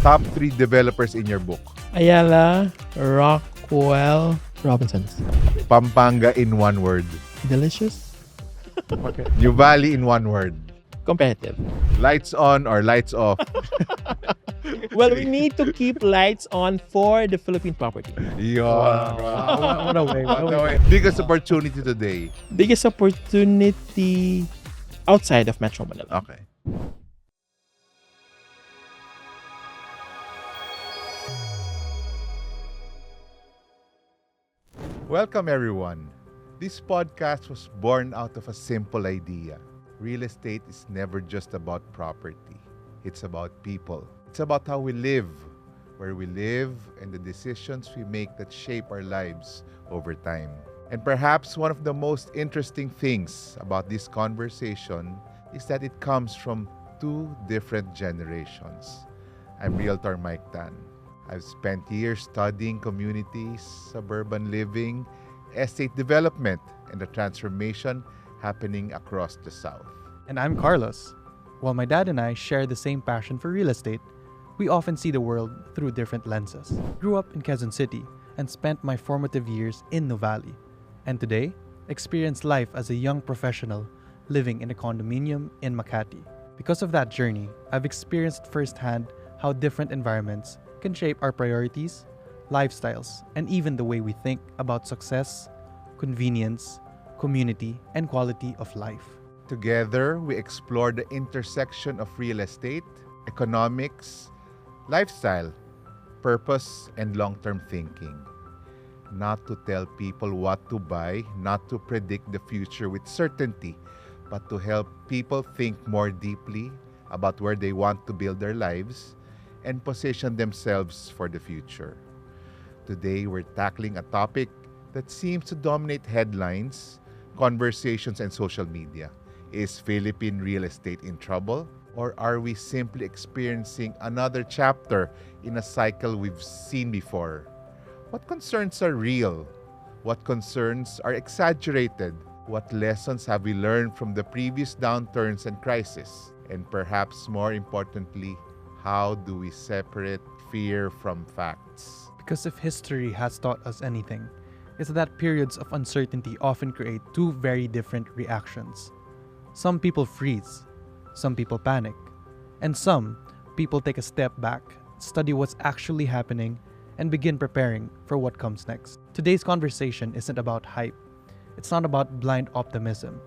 Top 3 developers in your book. Ayala, Rockwell, Robinsons. Pampanga in one word. Delicious. Nuvali in one word. Competitive. Lights on or lights off. Well, we need to keep lights on for the Philippine property. Yun. What a way. What a way. Biggest opportunity today. Biggest opportunity outside of Metro Manila. Okay. Welcome everyone. This podcast was born out of a simple idea. Real estate is never just about property. It's about people. It's about how we live, where we live, and the decisions we make that shape our lives over time. And perhaps one of the most interesting things about this conversation is that it comes from two different generations. I'm Realtor Mike Tan. I've spent years studying communities, suburban living, estate development, and the transformation happening across the South. And I'm Carlos. While my dad and I share the same passion for real estate, we often see the world through different lenses. Grew up in Quezon City and spent my formative years in Nuvali. And today, experience life as a young professional living in a condominium in Makati. Because of that journey, I've experienced firsthand how different environments can shape our priorities, lifestyles, and even the way we think about success, convenience, community, and quality of life. Together, we explore the intersection of real estate, economics, lifestyle, purpose, and long-term thinking. Not to tell people what to buy, not to predict the future with certainty, but to help people think more deeply about where they want to build their lives and position themselves for the future. Today, we're tackling a topic that seems to dominate headlines, conversations, and social media. Is Philippine real estate in trouble? Or are we simply experiencing another chapter in a cycle we've seen before? What concerns are real? What concerns are exaggerated? What lessons have we learned from the previous downturns and crises? And perhaps more importantly, how do we separate fear from facts? Because if history has taught us anything, it's that periods of uncertainty often create two very different reactions. Some people freeze, some people panic, and some people take a step back, study what's actually happening, and begin preparing for what comes next. Today's conversation isn't about hype. It's not about blind optimism.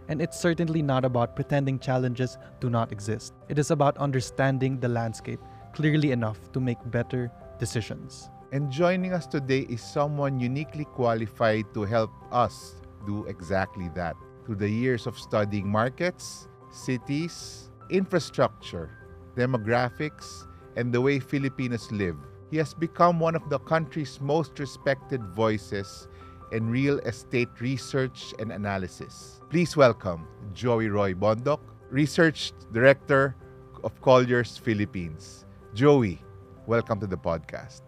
And it's certainly not about pretending challenges do not exist. It is about understanding the landscape clearly enough to make better decisions. And joining us today is someone uniquely qualified to help us do exactly that. Through the years of studying markets, cities, infrastructure, demographics, and the way Filipinos live, he has become one of the country's most respected voices in real estate research and analysis. Please welcome Joey Roi Bondoc, Research Director of Colliers Philippines. Joey, welcome to the podcast.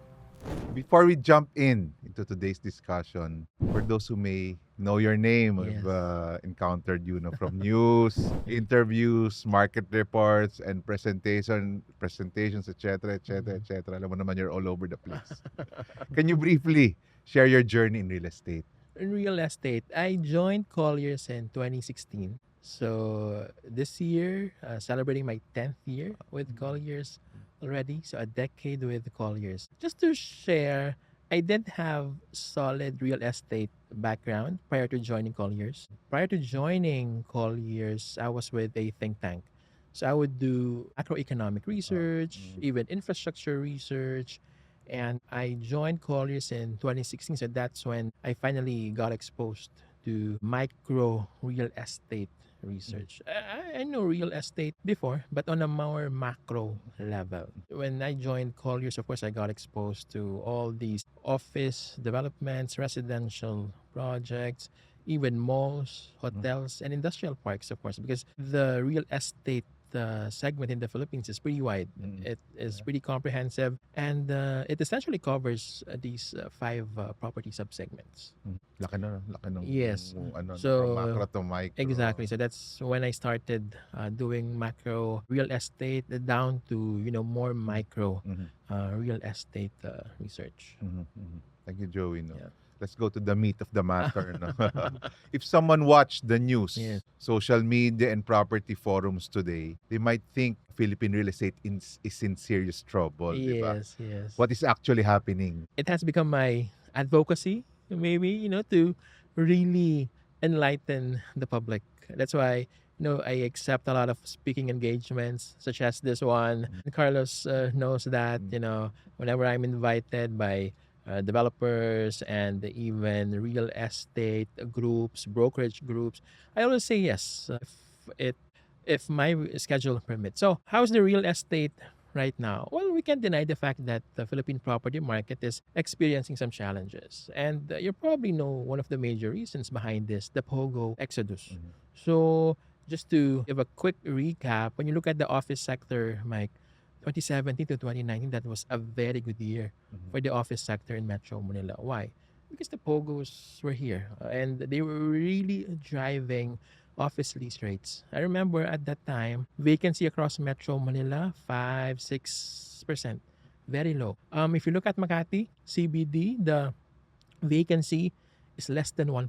Before we jump into today's discussion, for those who may know your name, Yes. have encountered you from news, interviews, market reports, and presentations, etc., etc., etc. Alam mo naman, you're all over the place. Can you briefly share your journey in real estate? In real estate, I joined Colliers in 2016. So this year, celebrating my 10th year with Colliers already. So a decade with Colliers. Just to share, I didn't have solid real estate background prior to joining Colliers. Prior to joining Colliers, I was with a think tank. So I would do macroeconomic research, even infrastructure research. And I joined Colliers in 2016. So that's when I finally got exposed to micro real estate research. I know real estate before, but on a more macro level. When I joined Colliers, of course, I got exposed to all these office developments, residential projects, even malls, hotels, and industrial parks, of course, because the real estate segment in the Philippines is pretty wide. It is pretty comprehensive, and it essentially covers these five property subsegments. Laki nung Yes. ano, from So macro to micro. exactly. So that's when I started doing macro real estate down to more micro Mhm. real estate research. Mhm, mhm. Thank you, Joey. No, Yeah. let's go to the meat of the matter. No? If someone watched the Yes. news, social media, and property forums today, they might think Philippine real estate is in serious trouble, di ba? Yes. Yes. What is actually happening? It has become my advocacy, maybe, to really enlighten the public. That's why, I accept a lot of speaking engagements, such as this one. Mm, Carlos knows that, mm, whenever I'm invited by developers and even real estate groups, brokerage groups, I always say yes it if my schedule permits. So, how's the real estate right now? Well, we can't deny the fact that the Philippine property market is experiencing some challenges. And you probably know one of the major reasons behind this, the POGO Exodus. mhm, So, just to give a quick recap, when you look at the office sector, Mike, 2017 to 2019, that was a very good year mhm. for the office sector in Metro Manila. Why? Because the POGOs were here and they were really driving office lease rates. I remember at that time, vacancy across Metro Manila, 5-6%. Very low. If you look at Makati, CBD, the vacancy is less than 1%.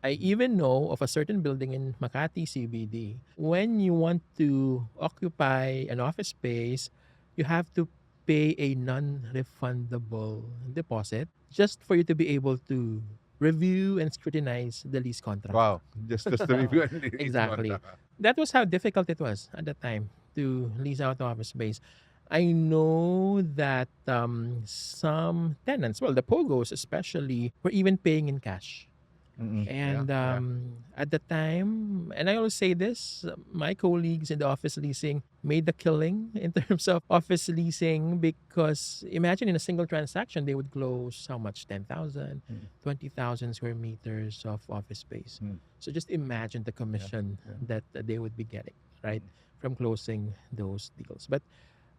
I even know of a certain building in Makati CBD. When you want to occupy an office space, you have to pay a non-refundable deposit just for you to be able to review and scrutinize the lease contract. Wow, just to review and release Exactly. contract. That was how difficult it was at that time to lease out office space. I know that some tenants, well, the POGOs especially, were even paying in cash. Mm-mm. Yeah, And yeah. at the time, and I always say this, my colleagues in the office leasing made the killing in terms of office leasing because imagine in a single transaction, they would close how much? 10,000, Mm, 20,000 square meters of office space. mm, So just imagine the yeah, commission yeah. that they would be getting, right, Mm, from closing those deals. But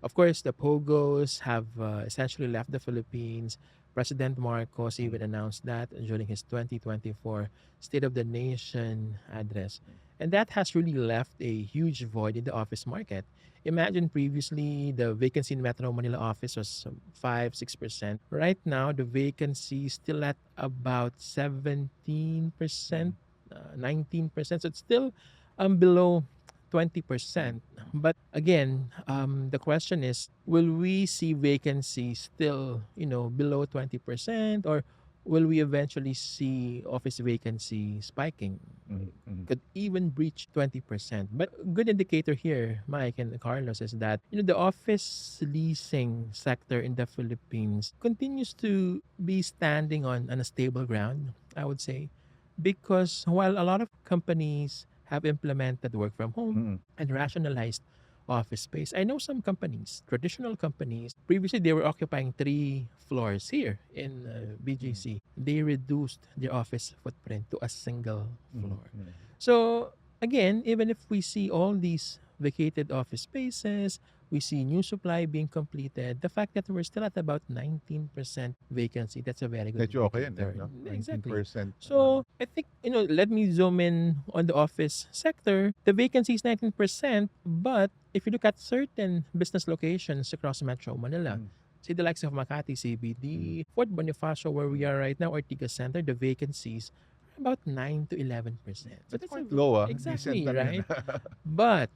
of course, the POGOs have essentially left the Philippines. President Marcos mm, even announced that during his 2024 State of the Nation address. And that has really left a huge void in the office market. Imagine previously the vacancy in Metro Manila office was 5-6%. Right now, the vacancy is still at about 17%, mm, 19%. So it's still below mm, 20%. But again, the question is, will we see vacancy still, below 20%, or will we eventually see office vacancy spiking? mm, mm, Could even breach 20%. But a good indicator here, Mike and Carlos, is that the office leasing sector in the Philippines continues to be standing on a stable ground, I would say, because while a lot of companies have implemented work from home mm, and rationalized office space, I know some companies, traditional companies, previously they were occupying 3 floors here in mm, BGC. They reduced their office footprint to a single mm, floor. mm. So again, even if we see all these vacated office spaces, we see new supply being completed, the fact that we're still at about 19% vacancy, that's a very good Medyo okay yan, eh, indicator. no? Exactly. 19%. So I think, let me zoom in on the office sector. The vacancy is 19%, but if you look at certain business locations across Metro Manila, Mm, say the likes of Makati mm. CBD, Fort Bonifacio, where we are right now, Ortigas Center, the vacancies are about 9 to 11%. So That's that's quite low, ah. Decent exactly lang yan. right. But,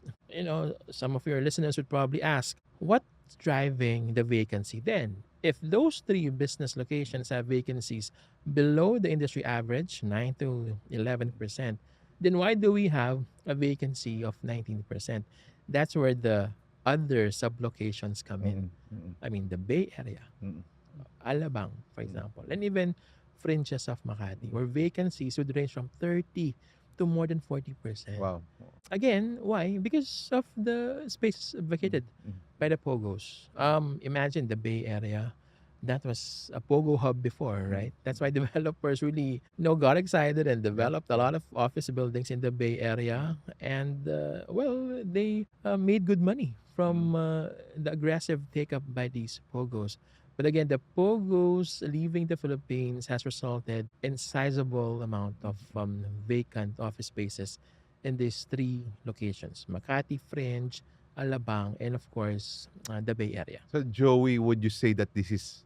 some of your listeners would probably ask, what's driving the vacancy then? If those 3 business locations have vacancies below the industry average, 9 to 11%, then why do we have a vacancy of 19%? That's where the other sublocations come in. Mm, mm, I mean, the Bay Area, mm, Alabang, for mm, example, and even fringes of Makati, mm. where vacancies would range from 30 to more than 40%. Wow. Again, why? Because of the space Mm, vacated mm, by the Pogos. Imagine the Bay Area. That was a Pogo hub before, mm, right? That's why developers really, got excited and yeah, developed a yeah. lot of office buildings in the Bay Area. And, well, they made good money Mm, from the aggressive take up by these Pogos. But again, the POGOs leaving the Philippines has resulted in sizable amount of vacant office spaces in these three locations: Makati Fringe, Alabang, and of course, the Bay Area. So Joey, would you say that this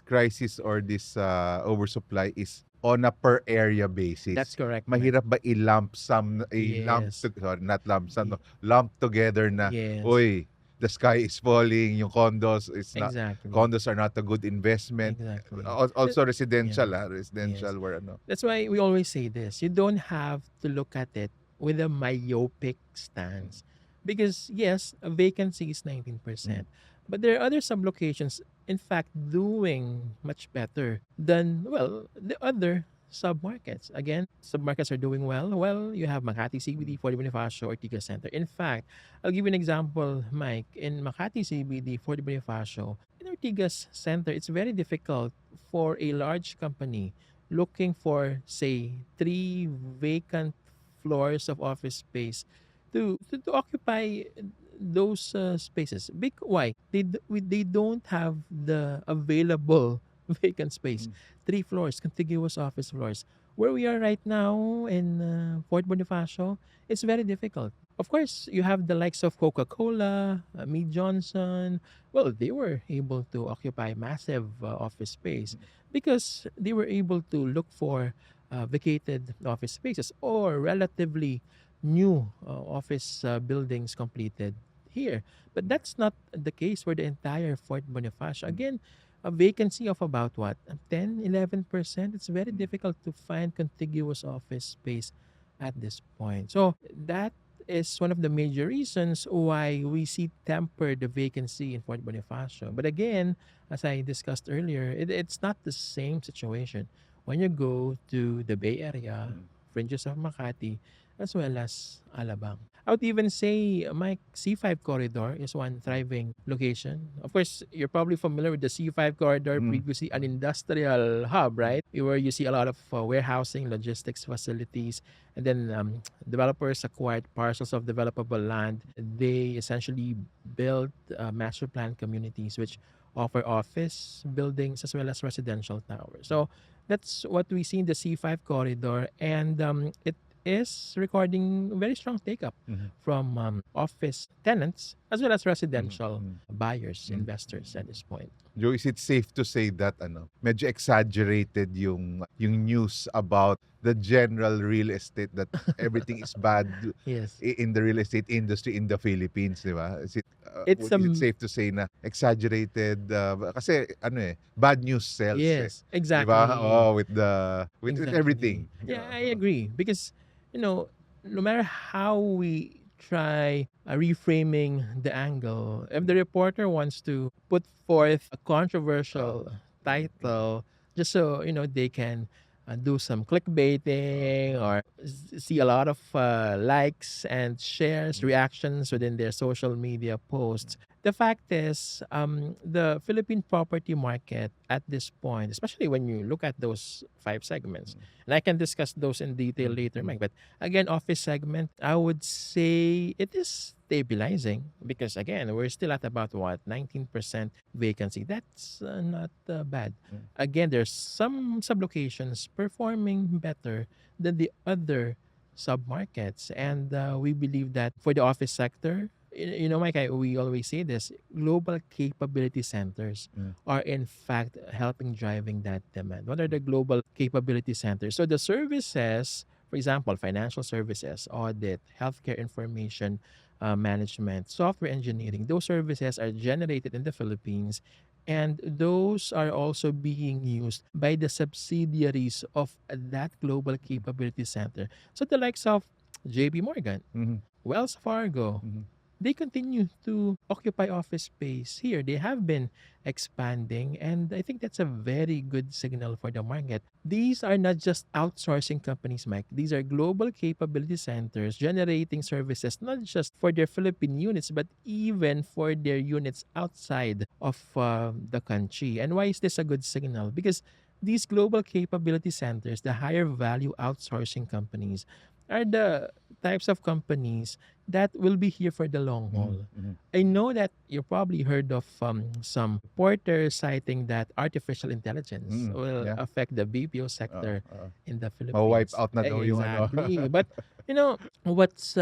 crisis or this oversupply is on a per area That's basis? correct, Mike. Mahirap ba i-lump sum, Yes. sorry, not lump sum, no, Y- lump together na, yes. uy, the sky is falling, yung Exactly. condos are not a good investment. Exactly. Also Yeah. residential, Yes. residential where ano. That's why we always say this. You don't have to look at it with a myopic stance. Because yes, a vacancy is 19%. But there are other sublocations, in fact, doing much better than, well, the other submarkets. Again, submarkets are doing well. Well, you have Makati CBD, Fort Bonifacio, Ortigas Center. In fact, I'll give you an example, Mike. In Makati CBD, Fort Bonifacio, in Ortigas Center, it's very difficult for a large company looking for, say, three vacant floors of office space to occupy those spaces. Why? They don't have the available vacant space. Three floors, contiguous office floors. Where we are right now in Fort Bonifacio, it's very difficult. Of course, you have the likes of Coca-Cola, Mead Johnson. Well, they were able to occupy massive office space because they were able to look for vacated office spaces or relatively new office buildings completed here. But that's not the case for the entire Fort Bonifacio. Again, a vacancy of about what? 10, 11%. It's very difficult to find contiguous office space at this point. So that is one of the major reasons why we see tempered vacancy in Fort Bonifacio. But again, as I discussed earlier, it's not the same situation when you go to the Bay Area, fringes of Makati, as well as Alabang. I would even say my C5 corridor is one thriving location. Of course, you're probably familiar with the C5 corridor, previously an industrial hub, right? Where you see a lot of warehousing, logistics facilities, and then developers acquired parcels of developable land. They essentially built master plan communities which offer office buildings as well as residential towers. So that's what we see in the C5 corridor, and it is recording very strong take-up from office tenants as well as residential buyers, investors at this point. Joe, is it safe to say that medyo exaggerated yung news about the general real estate, that everything is bad Yes. in the real estate industry in the Philippines, di ba? It's Is it safe to say na exaggerated kasi bad news sells yes, di ba? exactly. Oh, with Exactly. everything. Yeah, I agree because no matter how we try reframing the angle, if the reporter wants to put forth a controversial title just so they can do some clickbaiting or see a lot of likes and shares, reactions within their social media posts. The fact is, the Philippine property market at this point, especially when you look at those five segments, and I can discuss those in detail later, Mike. But again, office segment, I would say it is stabilizing because again, we're still at about what 19% vacancy. That's not bad. Again, there's some sublocations performing better than the other submarkets, and we believe that for the office sector, Mike, we always say this: global capability centers are in fact helping driving that demand. What are the global capability centers? So the services, for example, financial services, audit, healthcare information management, software engineering, those services are generated in the Philippines, and those are also being used by the subsidiaries of that global capability center. So the likes of JP Morgan, Wells Fargo, they continue to occupy office space here. They have been expanding, and I think that's a very good signal for the market. These are not just outsourcing companies, Mike. These are global capability centers generating services not just for their Philippine units, but even for their units outside of the country. And why is this a good signal? Because these global capability centers, the higher value outsourcing companies, are the types of companies that will be here for the long haul. Mhm. I know that you probably heard of some reporters citing that artificial intelligence will Yeah. affect the BPO Oo, sector oo. in the Mawipe Philippines. out na daw yung ano. Exactly. But what's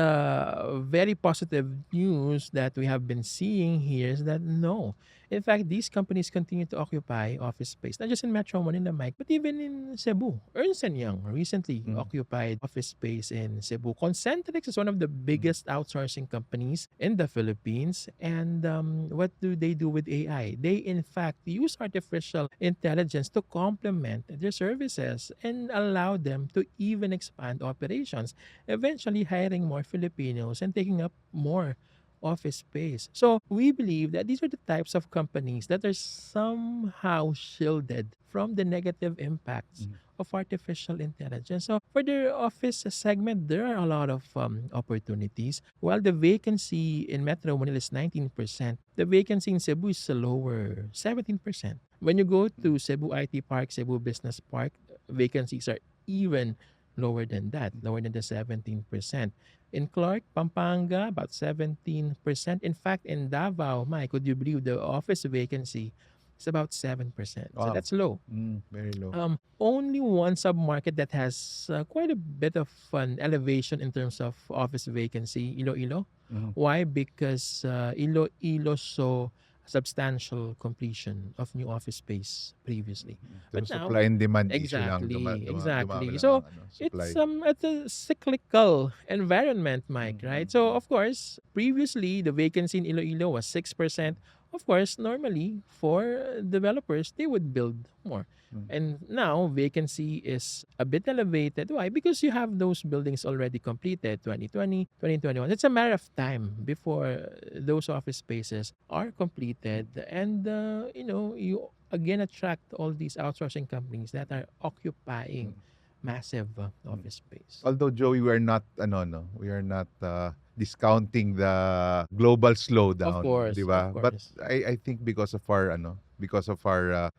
very positive news that we have been seeing here is that no. In fact, these companies continue to occupy office space, not just in Metro Manila, Mike, but even in Cebu. Ernst& Young recently Mm. occupied office space in Cebu. Concentrix is one of the biggest outsourcing companies in the Philippines. And what do they do with AI? They, in fact, use artificial intelligence to complement their services and allow them to even expand operations, eventually hiring more Filipinos and taking up more office space. So we believe that these are the types of companies that are somehow shielded from the negative impacts Mhm. of artificial intelligence. So for the office segment, there are a lot of opportunities. While the vacancy in Metro Manila is 19%, the vacancy in Cebu is lower, 17%. When you go to Cebu IT Park, Cebu Business Park, vacancies are even lower than that, lower than the 17%. In Clark, Pampanga, about 17%. In fact, in Davao, Mike, could you believe the office vacancy is about 7%? So Wow. that's low. Very low. Only one submarket that has quite a bit of an elevation in terms of office vacancy, Iloilo. Mhm. Why? Because Iloilo saw substantial completion of new office space previously. But Yung now, supply and demand issue lang, dumami exactly. lang ang So ano, it's supply. it's a cyclical environment, Mike, right? So Mm. of course, previously the vacancy in Iloilo was 6%. Of course, normally for developers, they would build more. Mm. And now vacancy is a bit elevated. Why? Because you have those buildings already completed, 2020, 2021. It's a matter of time before those office spaces are completed. And, you again attract all these outsourcing companies that are occupying Mm. massive Mm. office space. Although Joey, we are not ano no, we are not discounting the global Of slowdown, di course, of ba? But course. I think because of our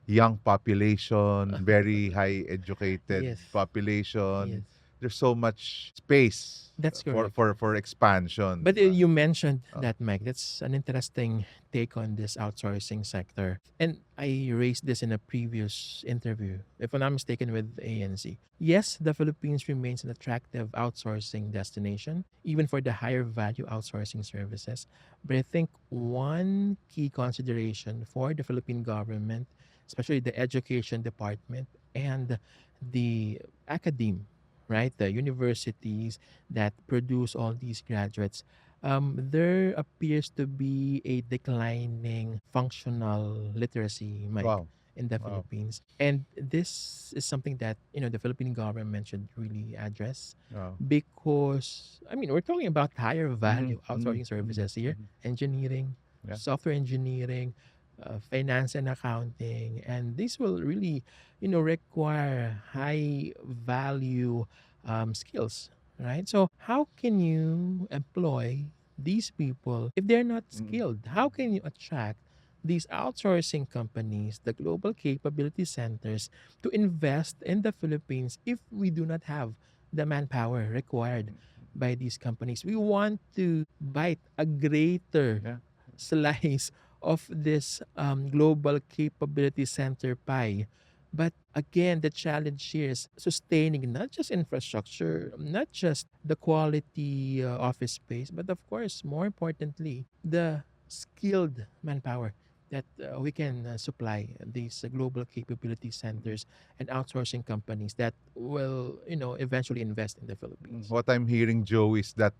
young population, very high educated Yes, yes. population, there's so much space That's for correct. expansion, But di ba? you mentioned Oh. that, Mike. That's an interesting take on this outsourcing sector. And I raised this in a previous interview, if I'm not mistaken, with ANC. Yes, the Philippines remains an attractive outsourcing destination, even for the higher value outsourcing services. But I think one key consideration for the Philippine government, especially the education department and the academe, right, the universities that produce all these graduates, there appears to be a declining functional literacy, Mike, Wow. in the Wow. Philippines. And this is something that, the Philippine government should really address Wow. because, I mean, we're talking about higher Mhm. value Mhm. outsourcing Mhm. services here, Mhm. engineering, Yeah. software engineering, finance and accounting. And this will really, require high value skills, right? So how can you employ these people if they're not Mm. skilled? How can you attract these outsourcing companies, the global capability centers, to invest in the Philippines if we do not have the manpower required by these companies? We want to bite a greater Yeah. slice of this global capability center pie. But again, the challenge here is sustaining not just infrastructure, not just the quality office space, but of course, more importantly, the skilled manpower that we can supply these global capability centers and outsourcing companies that will, eventually invest in the Philippines. What I'm hearing, Joe, is that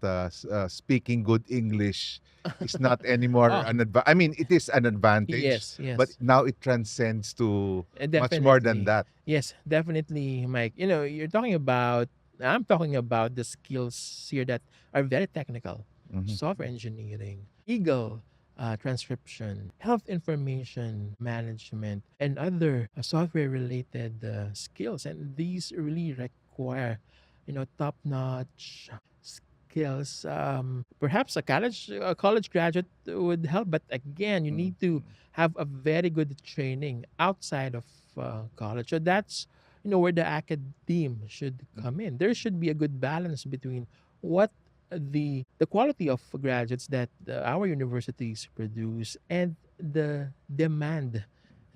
speaking good English is not anymore Oh, an I mean, it is an advantage, yes, but yes. now it transcends to much more than Definitely. that. Yes, definitely, Mike. I'm talking about the skills here that are very technical: Mhm. software engineering, legal transcription, health information management, and other software related skills. And these really require, top notch skills. Perhaps a college graduate would help, but again, you Mm, need to mm, have a very good training outside of college. So that's, where the academe should mm, come in. There should be a good balance between what the quality of graduates that our universities produce, and the demand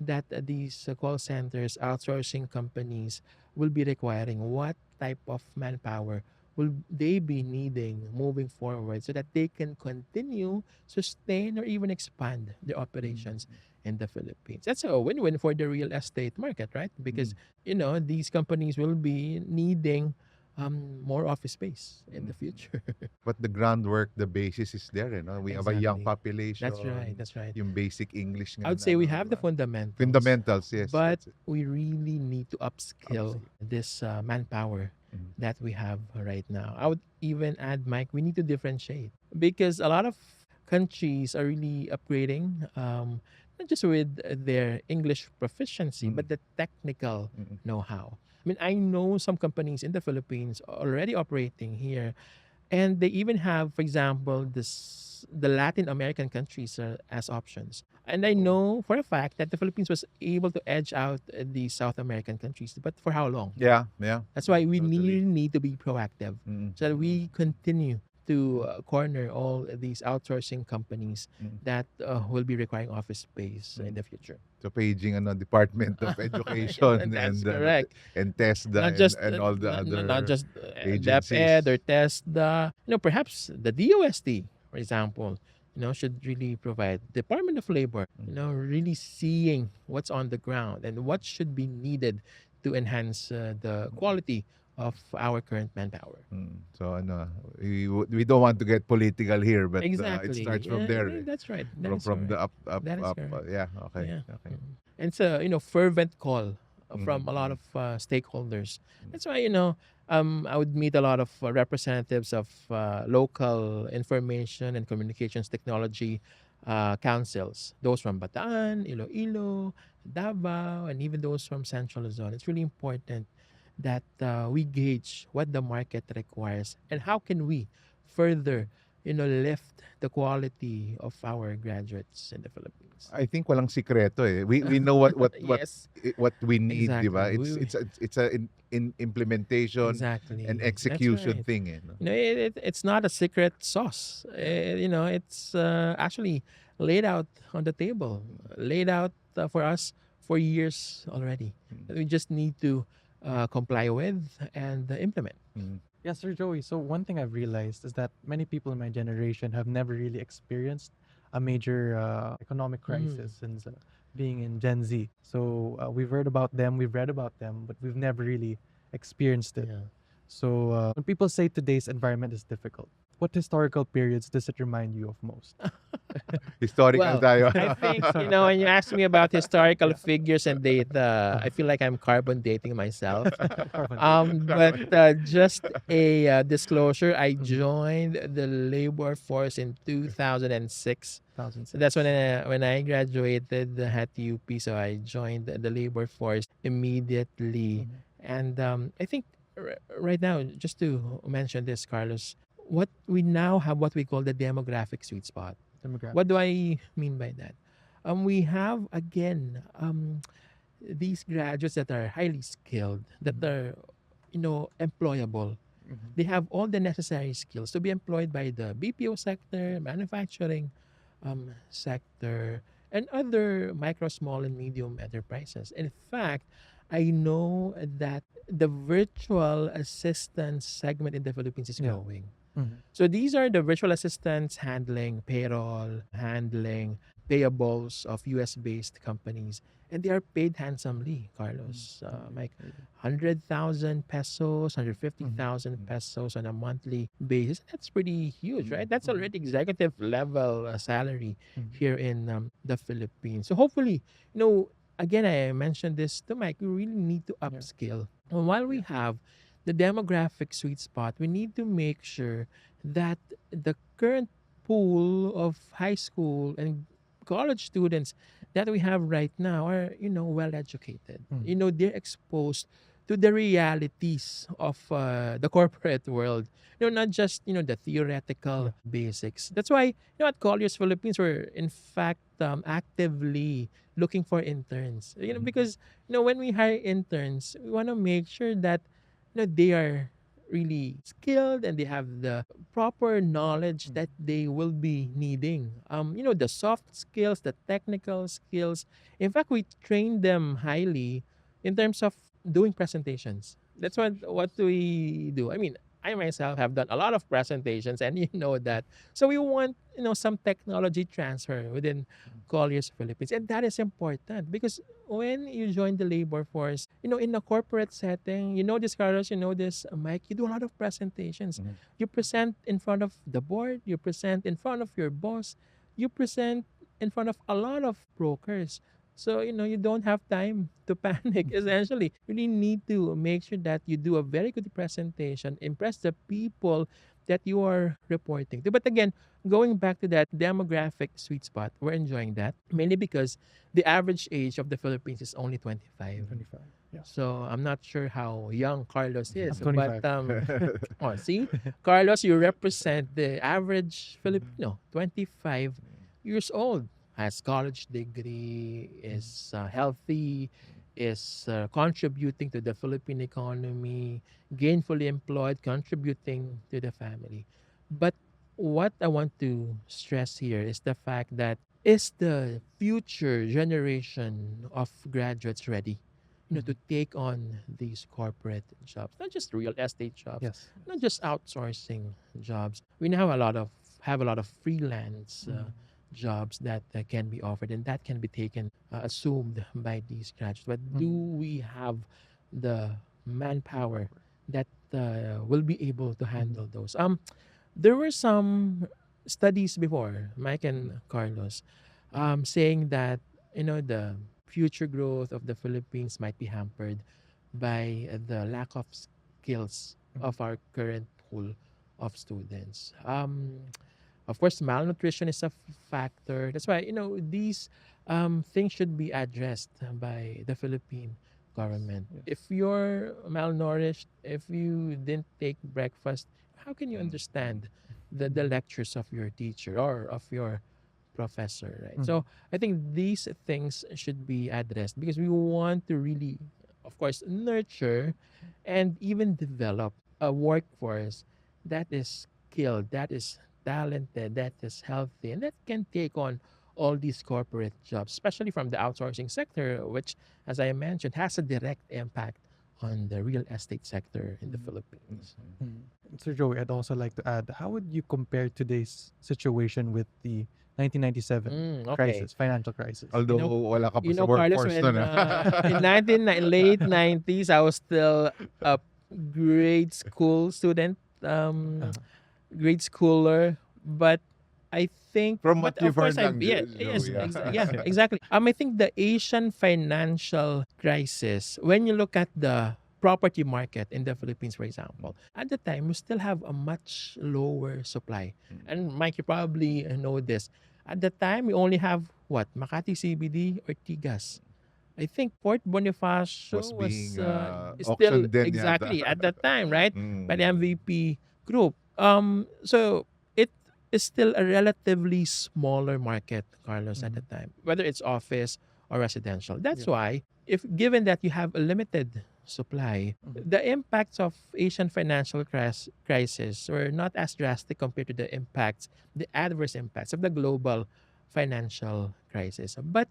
that these call centers, outsourcing companies will be requiring. What type of manpower will they be needing moving forward so that they can continue, sustain, or even expand their operations in the Philippines? That's a win-win for the real estate market, right? Because these companies will be needing more office space in the future. But the groundwork, the basis is there, We have a young Exactly. population. That's right. That's right. Yung basic English I nga would na, say we di have the ba? fundamentals, Fundamentals, yes, but that's it. we really need to upskill Upskill. this manpower Mm. that we have right now. I would even add, Mike, we need to differentiate because a lot of countries are really upgrading, not just with their English proficiency, Mm. but the technical Mm. know-how. I mean, I know some companies in the Philippines already operating here, and they even have, for example, the Latin American countries as options. And I know for a fact that the Philippines was able to edge out the South American countries, but for how long? Yeah, yeah. That's why we Totally. need to be proactive Mm. so that we continue to corner all these outsourcing companies Mm. that will be requiring office space in Mm. the future. So paging Department of Education That's and correct. TESDA Not just and all the not other just DepEd or agencies. TESDA. Perhaps the DOST, for example, should really provide Department of Labor. Really seeing what's on the ground and what should be needed to enhance the quality of our current manpower. So we don't want to get political here, but it Exactly. starts from Yeah, there, that's right. That from is from the correct. up That is up. correct. Yeah, okay, Yeah. okay. And it's a fervent call from a lot Mm. of stakeholders. That's why I would meet a lot of representatives of local information and communications technology councils. Those from Bataan, Iloilo, Davao, and even those from Central Luzon. It's really important that we gauge what the market requires and how can we further lift the quality of our graduates in the Philippines. I think walang sikreto eh. We know Yes, what we need, di ba? exactly. It's a in implementation and Exactly. That's execution right. thing, eh, no? It's not a secret sauce. Yeah. It's actually laid out on the table, laid out for us for years already. Mm. We just need to comply with and implement. Mm. Yes, Sir Joey. So one thing I've realized is that many people in my generation have never really experienced a major economic crisis since being in Gen Z. So we've heard about them, we've read about them, but we've never really experienced it. Yeah. So when people say today's environment is difficult, what historical periods does it remind you of most? Historical Well, tayo. I think, when you ask me about historical figures and data, I feel like I'm carbon dating myself. But just a disclosure, I joined the labor force in 2006. So that's when I graduated at UP. So I joined the labor force immediately. And I think right now, just to mention this, Carlos, what we now have what we call the demographic sweet spot. What do I mean by that? We have again these graduates that are highly skilled, that are employable. They have all the necessary skills to be employed by the BPO sector, manufacturing sector, and other micro, small, and medium enterprises. In fact, I know that the virtual assistance segment in the Philippines is Yeah. growing. Mhm. So these are the virtual assistants handling payroll, handling payables of US-based companies, and they are paid handsomely, Carlos. Like 100,000 pesos, 150,000 pesos on a monthly basis. That's pretty huge, right? That's already executive level salary here in the Philippines. So hopefully, again, I mentioned this to Mike, we really need to upskill. And while we have the demographic sweet spot, we need to make sure that the current pool of high school and college students that we have right now are, well educated. They're exposed to the realities of the corporate world. Not just, the theoretical basics. That's why, at Colliers Philippines, we're in fact actively looking for interns. Because, when we hire interns, we want to make sure that they are really skilled and they have the proper knowledge that they will be needing. The soft skills, the technical skills. In fact, we train them highly in terms of doing presentations. That's what we do. I mean, I myself have done a lot of presentations, and you know that. So we want some technology transfer within Colliers Philippines, and that is important because when you join the labor force, in a corporate setting, this, Carlos, this, Mike, you do a lot of presentations. Mhm. You present in front of the board, you present in front of your boss, you present in front of a lot of brokers. So, you don't have time to panic, essentially. You really need to make sure that you do a very good presentation, impress the people that you are reporting to. But again, going back to that demographic sweet spot, we're enjoying that mainly because the average age of the Philippines is only 25. 25. Yeah. So I'm not sure how young Carlos is, I'm but 25. see, Carlos, you represent the average Filipino, 25 years old, has college degree, is healthy, is contributing to the Philippine economy, gainfully employed, contributing to the family. But what I want to stress here is the fact that is the future generation of graduates ready, to take on these corporate jobs, not just real estate jobs, Yes. not just outsourcing jobs. We now have a lot of freelance jobs that can be offered and that can be taken assumed by these graduates. But do we have the manpower that will be able to handle those? There were some studies before, Mike and Carlos, saying that the future growth of the Philippines might be hampered by the lack of skills of our current pool of students. Of course, malnutrition is a factor. That's why these things should be addressed by the Philippine government. Yes. If you're malnourished, if you didn't take breakfast, how can you understand the lectures of your teacher or of your professor, right? So I think these things should be addressed because we want to really, of course, nurture and even develop a workforce that is skilled, that is talented, that is healthy, and that can take on all these corporate jobs, especially from the outsourcing sector, which, as I mentioned, has a direct impact on the real estate sector in the Philippines. Sir Joey, I'd also like to add, how would you compare today's situation with the 1997 Okay. financial crisis? Although wala ka pa sa Carlos, workforce when nun, in late 90s, I was still a grade school student, grade schooler, but I think, From but what of you've course, heard lang, yes, Joey, ah. yeah, exactly. I think the Asian financial crisis, when you look at the property market in the Philippines, for example, at the time, we still have a much lower supply. And Mike, you probably know this. At the time, we only have what? Makati CBD or Tigas. I think Port Bonifacio Was was being still auctioned din yata. exactly at that time, right? By the Mm. MVP group. So it is still a relatively smaller market, Carlos, at the time, whether it's office or residential. That's why, if given that you have a limited supply, the impacts of Asian financial crisis were not as drastic compared to the adverse impacts of the global financial crisis. But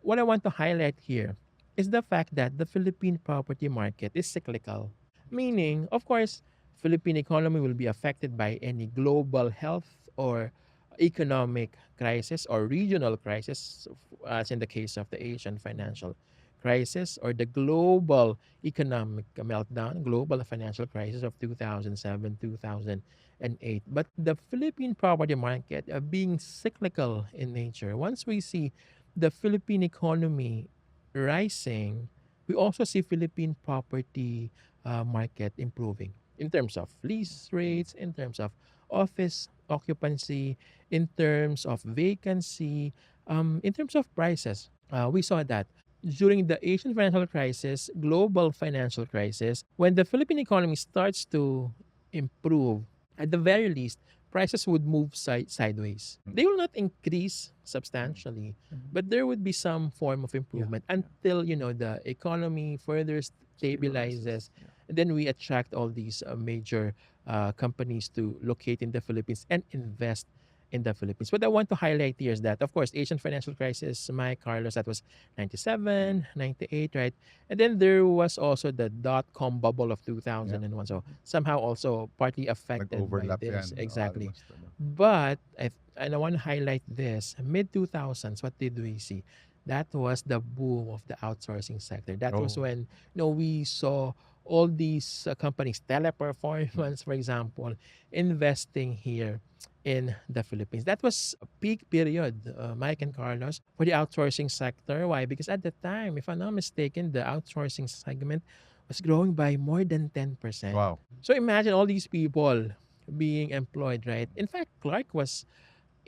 what I want to highlight here is the fact that the Philippine property market is cyclical. Meaning, of course, Philippine economy will be affected by any global health or economic crisis or regional crisis, as in the case of the Asian financial crisis or the global economic meltdown, global financial crisis of 2007, 2008. But the Philippine property market being cyclical in nature, once we see the Philippine economy rising, we also see Philippine property market improving in terms of lease rates, in terms of office occupancy, in terms of vacancy, in terms of prices. We saw that during the Asian financial crisis, global financial crisis, when the Philippine economy starts to improve, at the very least, prices would move sideways. They will not increase substantially, but there would be some form of improvement until the economy further stabilizes. And then we attract all these major companies to locate in the Philippines and invest in the Philippines. What I want to highlight here is that, of course, Asian financial crisis, my Carlos, that was 97, 98, right? And then there was also the dot-com bubble of 2001. So somehow also partly affected by Nag-overlap this. yan. Exactly. Almost, ano. But and I want to highlight this, mid-2000s, what did we see? That was the boom of the outsourcing sector. That was Oh. when we saw all these companies, Teleperformance, for example, investing here in the Philippines. That was a peak period, Mike and Carlos, for the outsourcing sector. Why? Because at the time, if I'm not mistaken, the outsourcing segment was growing by more than 10%. Wow. So imagine all these people being employed, right? In fact, Clark was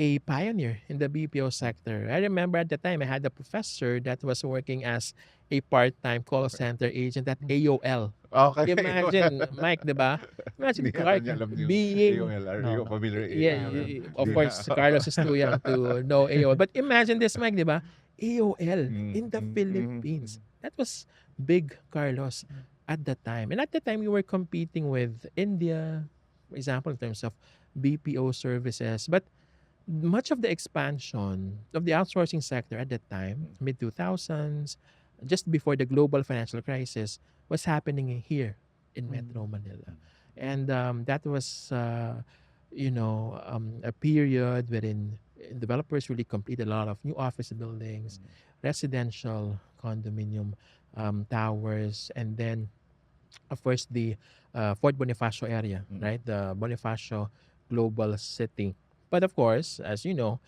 a pioneer in the BPO sector. I remember at the time I had a professor that was working as a part-time call center agent at AOL. Okay. Imagine, Mike, di ba? Imagine Hindi yata Clark niya alam yung being, AOL. Are No, you no. familiar yeah, AOL? of Hindi course, nga. Carlos is too young to know AOL. But imagine this, Mike, di ba? AOL in the Philippines. That was big, Carlos, at the time. And at the time, we were competing with India, for example, in terms of BPO services. But much of the expansion of the outsourcing sector at that time, mid 2000s, just before the global financial crisis, was happening here in Metro Manila. And that was, a period wherein developers really completed a lot of new office buildings, residential condominium towers, and then of course the Fort Bonifacio area, right? The Bonifacio Global City. But of course, as you know,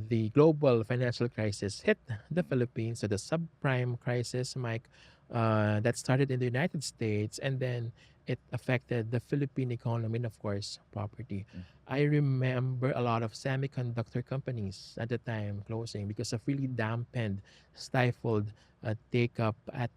the global financial crisis hit the Philippines. So the subprime crisis, Mike, that started in the United States, and then it affected the Philippine economy and, of course, property. I remember a lot of semiconductor companies at the time closing because of really dampened, stifled take up at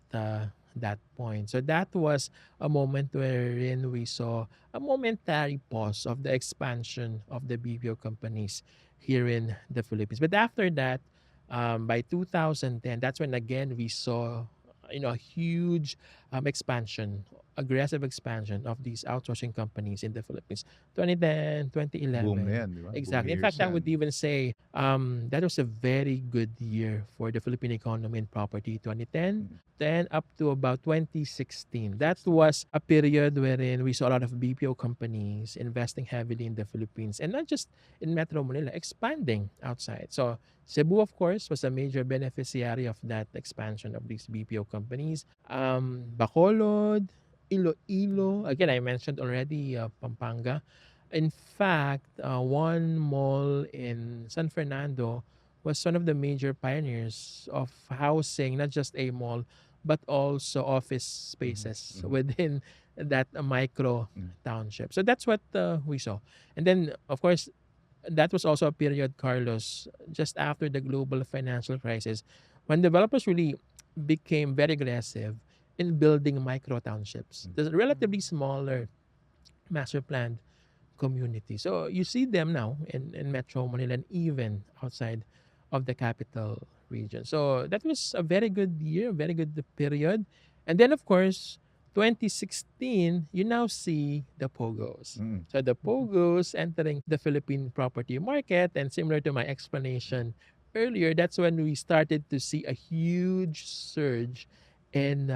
that point. So that was a moment wherein we saw a momentary pause of the expansion of the BPO companies here in the Philippines. But after that, by 2010, that's when again we saw, a huge expansion, aggressive expansion of these outsourcing companies in the Philippines. 2010, Boom 2011. na yan, di ba? Boom Exactly. In years fact, I yan. would even say that was a very good year for the Philippine economy and property. 2010, then up to about 2016. That was a period wherein we saw a lot of BPO companies investing heavily in the Philippines, and not just in Metro Manila, expanding outside. So Cebu, of course, was a major beneficiary of that expansion of these BPO companies. Bacolod, Iloilo, again, I mentioned already Pampanga. In fact, one mall in San Fernando was one of the major pioneers of housing, not just a mall, but also office spaces within that micro township. So that's what we saw. And then, of course, that was also a period, Carlos, just after the global financial crisis, when developers really became very aggressive in building micro townships. The relatively smaller master planned community. So you see them now in Metro Manila and even outside of the capital region. So that was a very good year, a very good period. And then, of course, 2016, you now see the POGOs. So the POGOs entering the Philippine property market, and similar to my explanation earlier, that's when we started to see a huge surge in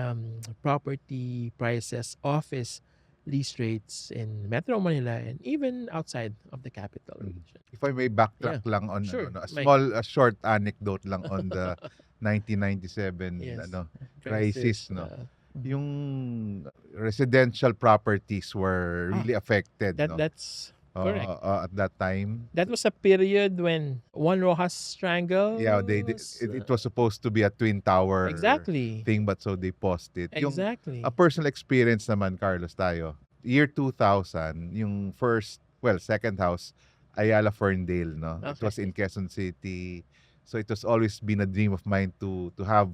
property prices, office lease rates in Metro Manila and even outside of the capital region. If I may backtrack lang on Sure, ano, Mike. a short anecdote lang on the 1997 Yes. crisis, no. Yung residential properties were really affected, no. That's correct. At that time. That was a period when Juan Rojas strangle. Yeah, it was supposed to be a twin tower Exactly. thing, but so they paused it. Exactly. A personal experience naman, Carlos, tayo. Year 2000, yung second house, Ayala Ferndale, no? It was in Quezon City. So it was always been a dream of mine to have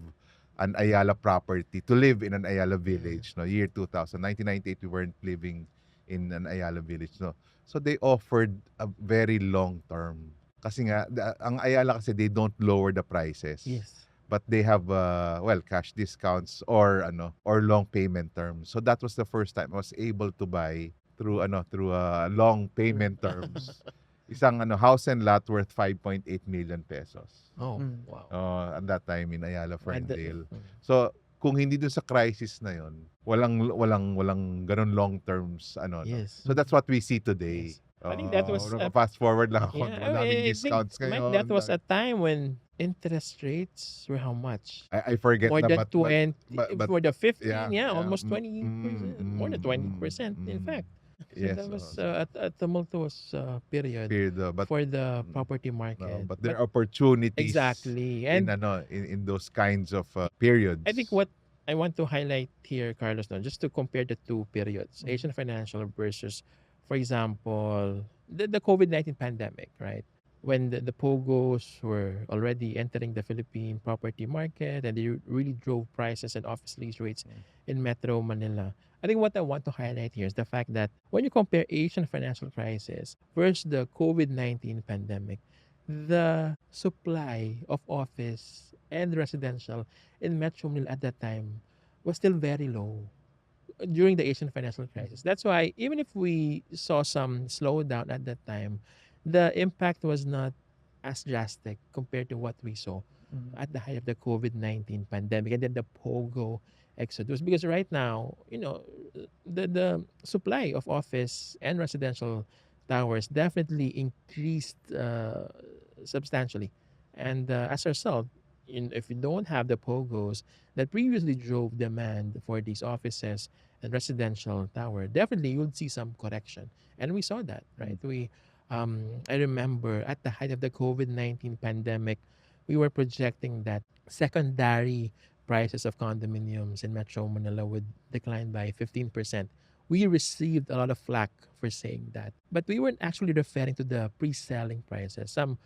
an Ayala property, to live in an Ayala village, no? Year 2000. 1998, we weren't living in an Ayala village, no? So they offered a very long term. Kasi nga, ang Ayala kasi, they don't lower the prices. Yes. but they have cash discounts or long payment terms. So that was the first time I was able to buy through long payment terms. Isang house and lot worth 5.8 million pesos. Oh, Mm. wow. At that time in Ayala, And the- Ferndale. So kung hindi dun sa crisis na yon, walang ganun long terms no. Yes. So that's what we see today. Yes. I think that was fast forward lang ako. yeah. Madaming I think, discounts Mike, ngayon. that was a time when interest rates were how much? I forget More na than but 20 but for the 15, yeah, almost mm, 20%, more than 20%, in fact. So yes, that was a tumultuous period period but for the mm, property no, market. but there are opportunities Exactly. in And in those kinds of periods. I think what I want to highlight here, Carlos, no, just to compare the two periods, Mhm. Asian financial versus, for example, the COVID-19 pandemic, right? When the POGOs were already entering the Philippine property market and they really drove prices and office lease rates in Metro Manila. I think what I want to highlight here is the fact that when you compare Asian financial crisis versus the COVID-19 pandemic, the supply of office and residential in Metro Manila at that time was still very low during the Asian financial crisis. That's why even if we saw some slowdown at that time, the impact was not as drastic compared to what we saw Mhm. at the height of the COVID-19 pandemic and then the POGO Exodus. Because right now, the supply of office and residential towers definitely increased substantially. And as a result, if you don't have the POGOs that previously drove demand for these offices and residential tower, definitely you'll see some correction. And we saw that, right? I remember at the height of the COVID-19 pandemic, we were projecting that secondary prices of condominiums in Metro Manila would decline by 15%. We received a lot of flack for saying that, but we weren't actually referring to the pre-selling prices. Some,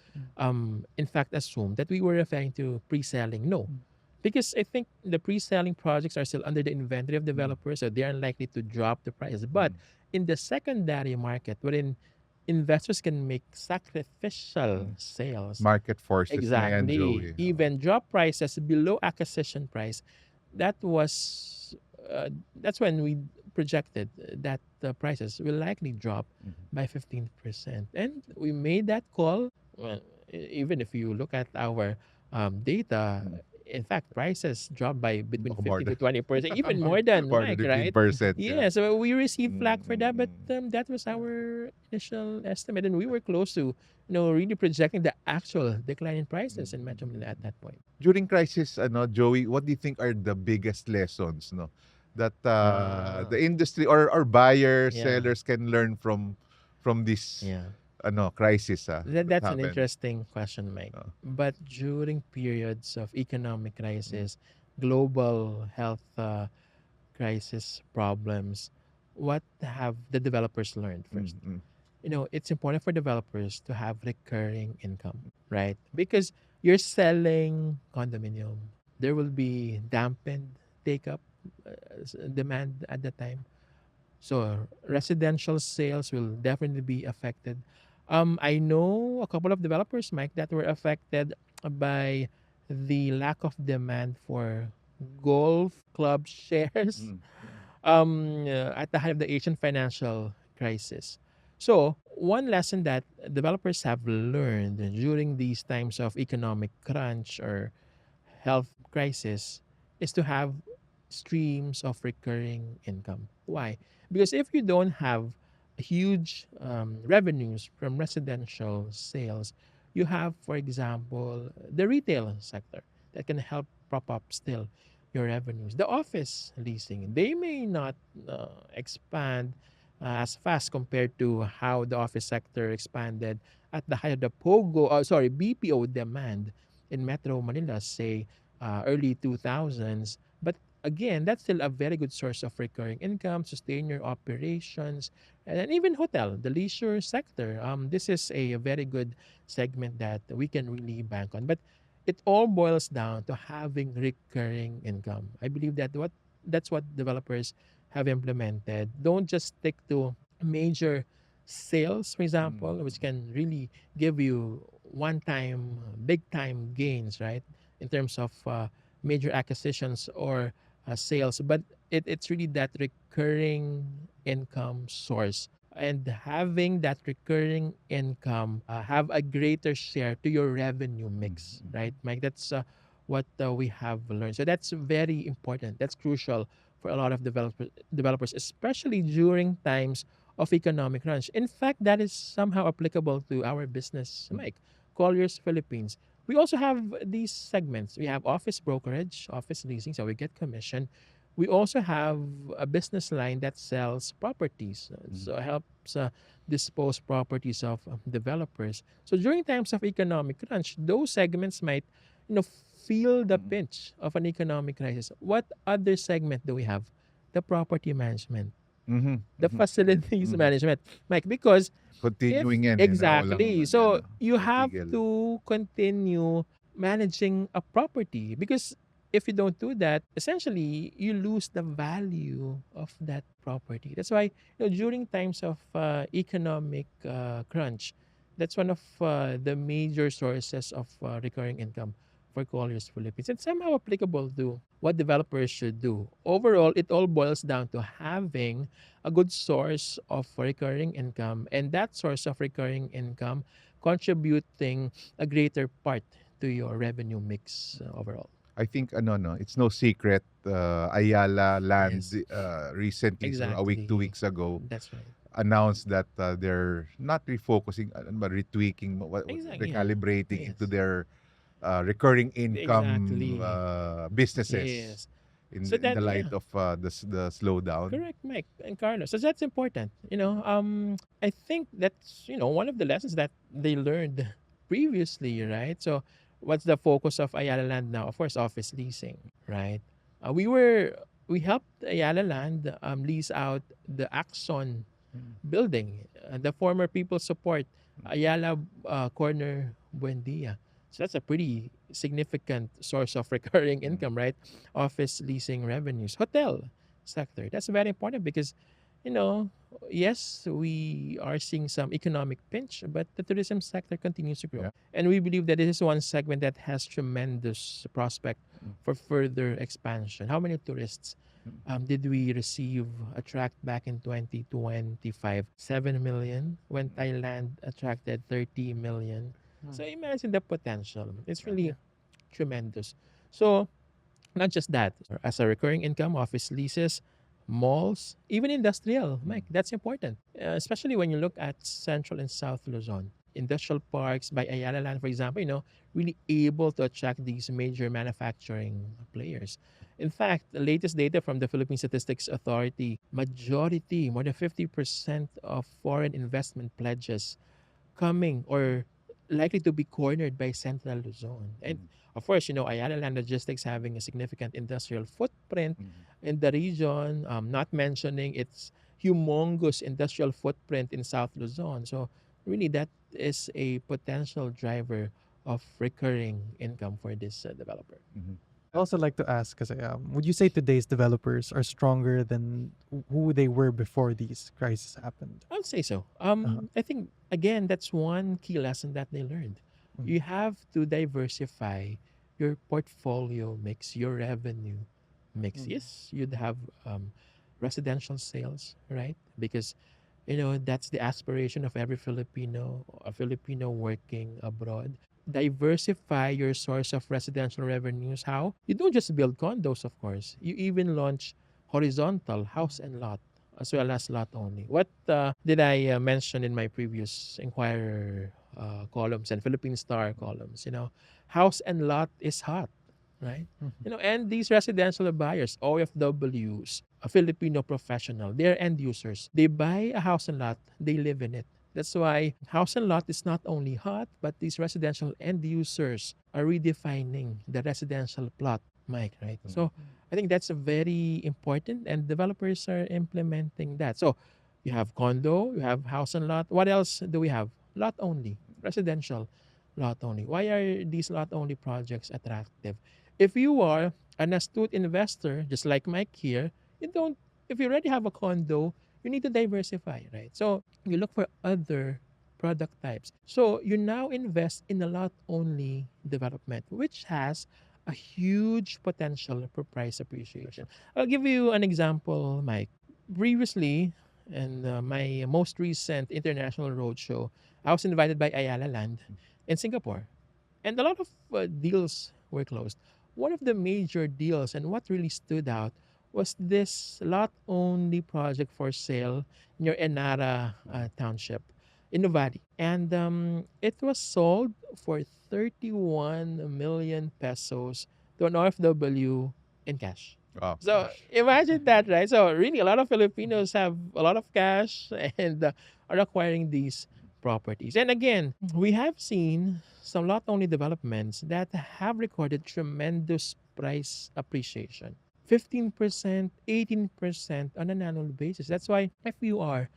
in fact, assumed that we were referring to pre-selling. No, because I think the pre-selling projects are still under the inventory of developers, so they are unlikely to drop the prices. But in the secondary market, wherein investors can make sacrificial sales, Market forces na yan, exactly, Joey. even drop prices below acquisition price, that was that's when we projected that the prices will likely drop by 15%. And we made that call. Well, even if you look at our data, in fact, prices dropped by between More 15 to than 20%, even more than more than Mike, right? 15%. Yeah, so we received flack for that, but Mm. that was our initial estimate, and we were close to, really projecting the actual decline in prices in Metro Manila at that point. During crisis, Joey, what do you think are the biggest lessons, no, that the industry or buyers, Yeah. sellers can learn from this Yeah. crisis that That's an happened? interesting question, Mike. Uh, But during periods of economic crisis, global health crisis problems, what have the developers learned first? It's important for developers to have recurring income, right? Because you're selling condominium, there will be dampened take up demand at the time. So residential sales will definitely be affected. I know a couple of developers, Mike, that were affected by the lack of demand for golf club shares at the height of the Asian financial crisis. So, one lesson that developers have learned during these times of economic crunch or health crisis is to have streams of recurring income. Why? Because if you don't have huge revenues from residential sales, you have, for example, the retail sector that can help prop up still your revenues. The office leasing, they may not expand as fast compared to how the office sector expanded at the height of the BPO demand in Metro Manila, say early 2000s. But again, that's still a very good source of recurring income, sustain your operations, and then even hotel, the leisure sector. This is a very good segment that we can really bank on. But it all boils down to having recurring income. I believe that's what developers have implemented. Don't just stick to major sales, for example, which can really give you one time, big time gains, right? in terms of major acquisitions or sales, but it's really that recurring income source. And having that recurring income have a greater share to your revenue mix, right, Mike? That's what we have learned. So that's very important. That's crucial for a lot of developers, especially during times of economic crunch. In fact, that is somehow applicable to our business, Mike. Colliers Philippines. We also have these segments. We have office brokerage, office leasing, so we get commission. We also have a business line that sells properties, so helps dispose properties of developers. So during times of economic crunch, those segments might, feel the pinch of an economic crisis. What other segment do we have? The property management, the facilities management, Mike, because if Continuing yan, exactly, so you have titigil. to continue managing a property, because if you don't do that, essentially you lose the value of that property. That's why, during times of economic crunch, that's one of the major sources of recurring income for Colliers Philippines. It's somehow applicable to what developers should do. Overall, it all boils down to having a good source of recurring income, and that source of recurring income contributing a greater part to your revenue mix overall. I think no, it's no secret. Ayala Land Yes, recently, so a week, two exactly. weeks ago, That's right. announced that they're not refocusing, but retweaking, Exactly. Yeah. recalibrating into Yes. their recurring income Exactly. businesses Yes. in So the that, light yeah. of the slowdown. Correct, Mike and Carlos. So that's important. I think that's, one of the lessons that they learned previously, right? So what's the focus of Ayala Land now? Of course, office leasing, right? We helped Ayala Land lease out the Axon building, the former People Support Ayala Corner Buendia. So that's a pretty significant source of recurring income, right? Office leasing revenues, hotel sector. That's very important because, you know, yes, we are seeing some economic pinch, but the tourism sector continues to grow. Yeah. And we believe that this is one segment that has tremendous prospect for further expansion. How many tourists did we attract back in 2025? 7 million when Thailand attracted 30 million. So imagine the potential. It's really tremendous. So not just that, as a recurring income, office leases, malls, even industrial, Mike, that's important. Especially when you look at Central and South Luzon. Industrial parks by Ayala Land, for example, really able to attract these major manufacturing players. In fact, the latest data from the Philippine Statistics Authority, majority, more than 50% of foreign investment pledges coming or likely to be cornered by Central Luzon. And of course, Ayala Land Logistics having a significant industrial footprint in the region, not mentioning its humongous industrial footprint in South Luzon. So really that is a potential driver of recurring income for this developer. I also like to ask, kasi, would you say today's developers are stronger than who they were before these crises happened? I would say so. Uh-huh. I think again that's one key lesson that they learned. Mhm. You have to diversify your portfolio mix, your revenue mix. Yes, you'd have residential sales, right? Because that's the aspiration of every Filipino, a Filipino working abroad. Diversify your source of residential revenues. How? You don't just build condos, of course. You even launch horizontal house and lot as well as lot only. What did I mention in my previous Inquirer columns and Philippine Star columns? House and lot is hot, right? And these residential buyers, OFWs, a Filipino professional, they're end users. They buy a house and lot, they live in it. That's why house and lot is not only hot, but these residential end users are redefining the residential plot, Mike, right? So I think that's a very important, and developers are implementing that. So you have condo, you have house and lot. What else do we have? Lot only, residential lot only. Why are these lot only projects attractive? If you are an astute investor, just like Mike here, you don't, if you already have a condo, you need to diversify, right? So you look for other product types. So you now invest in a lot only development, which has a huge potential for price appreciation. I'll give you an example, Mike. Previously, in my most recent international roadshow, I was invited by Ayala Land in Singapore, and a lot of deals were closed. One of the major deals, and what really stood out, was this lot only project for sale near Enara Township in Nuvali. And it was sold for 31 million pesos to an OFW in cash. Wow. So imagine that, right? So really, a lot of Filipinos have a lot of cash and are acquiring these properties. And again, we have seen some lot only developments that have recorded tremendous price appreciation. 15%, 18% on an annual basis. That's why if you are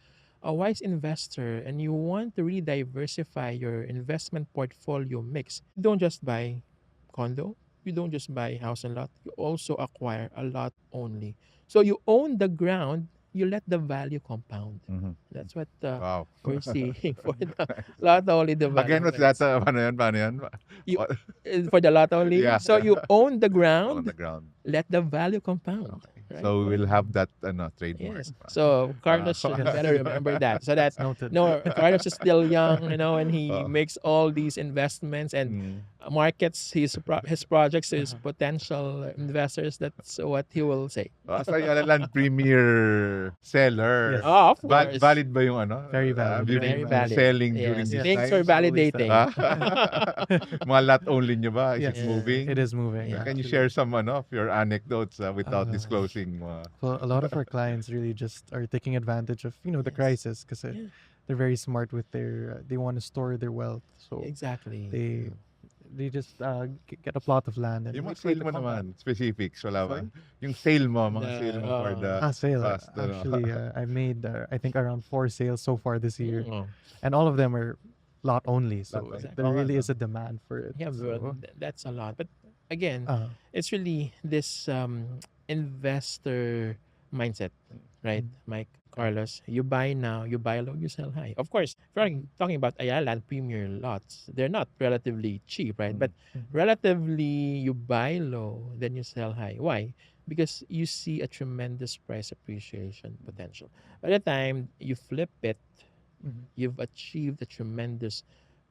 a wise investor and you want to really diversify your investment portfolio mix, don't just buy condo, you don't just buy house and lot, you also acquire a lot only. So you own the ground, you let the value compound. Mhm. That's what Wow. we're seeing for the Nice. lot only Again, what's that? developments. Paano yan? Paano yan? You What? for the lot only. Yeah. So you own the On ground, the ground. let the value compound. Okay. Right? So we'll have that trademark. Yes. So Carlos should Yes. better remember that. So that Noted. no, Carlos is still young, and he Oh. makes all these investments and Mm. markets his projects to his potential investors. That's what he will say. As Ayala Land premier seller. Yes. Oh, of course. Valid ba yung ano? Very valid. Have you Very been valid. selling during Yes. this Yes. Thanks time? for validating. Ah? Mga lot only nyo ba? Is Yes. it moving? It is moving. Yeah. Can you actually. share some of your anecdotes without Uh, disclosing? Well, a lot of our clients really just are taking advantage of the Yes. crisis because Yeah. they're very smart with their they want to store their wealth, so Exactly. they just get a plot of land and Yung mga wait for it sale to mo compound. naman, specifics, wala ba? Sorry? Yung sale mo, mga The, sale mo for the Sale. past, ano. Actually, I made I think around 4 sales so far this year, Oh, and all of them are lot only. So Lot only. there Okay, really no? is a demand for it. yeah, but So, that's a lot. But again, uh, it's really this investor mindset, right, Mike? Carlos, you buy now, you buy low, you sell high. Of course, if you're talking about Ayala and premier lots, they're not relatively cheap, right? But relatively, you buy low, then you sell high. Why? Because you see a tremendous price appreciation potential. By the time you flip it, mhm. you've achieved a tremendous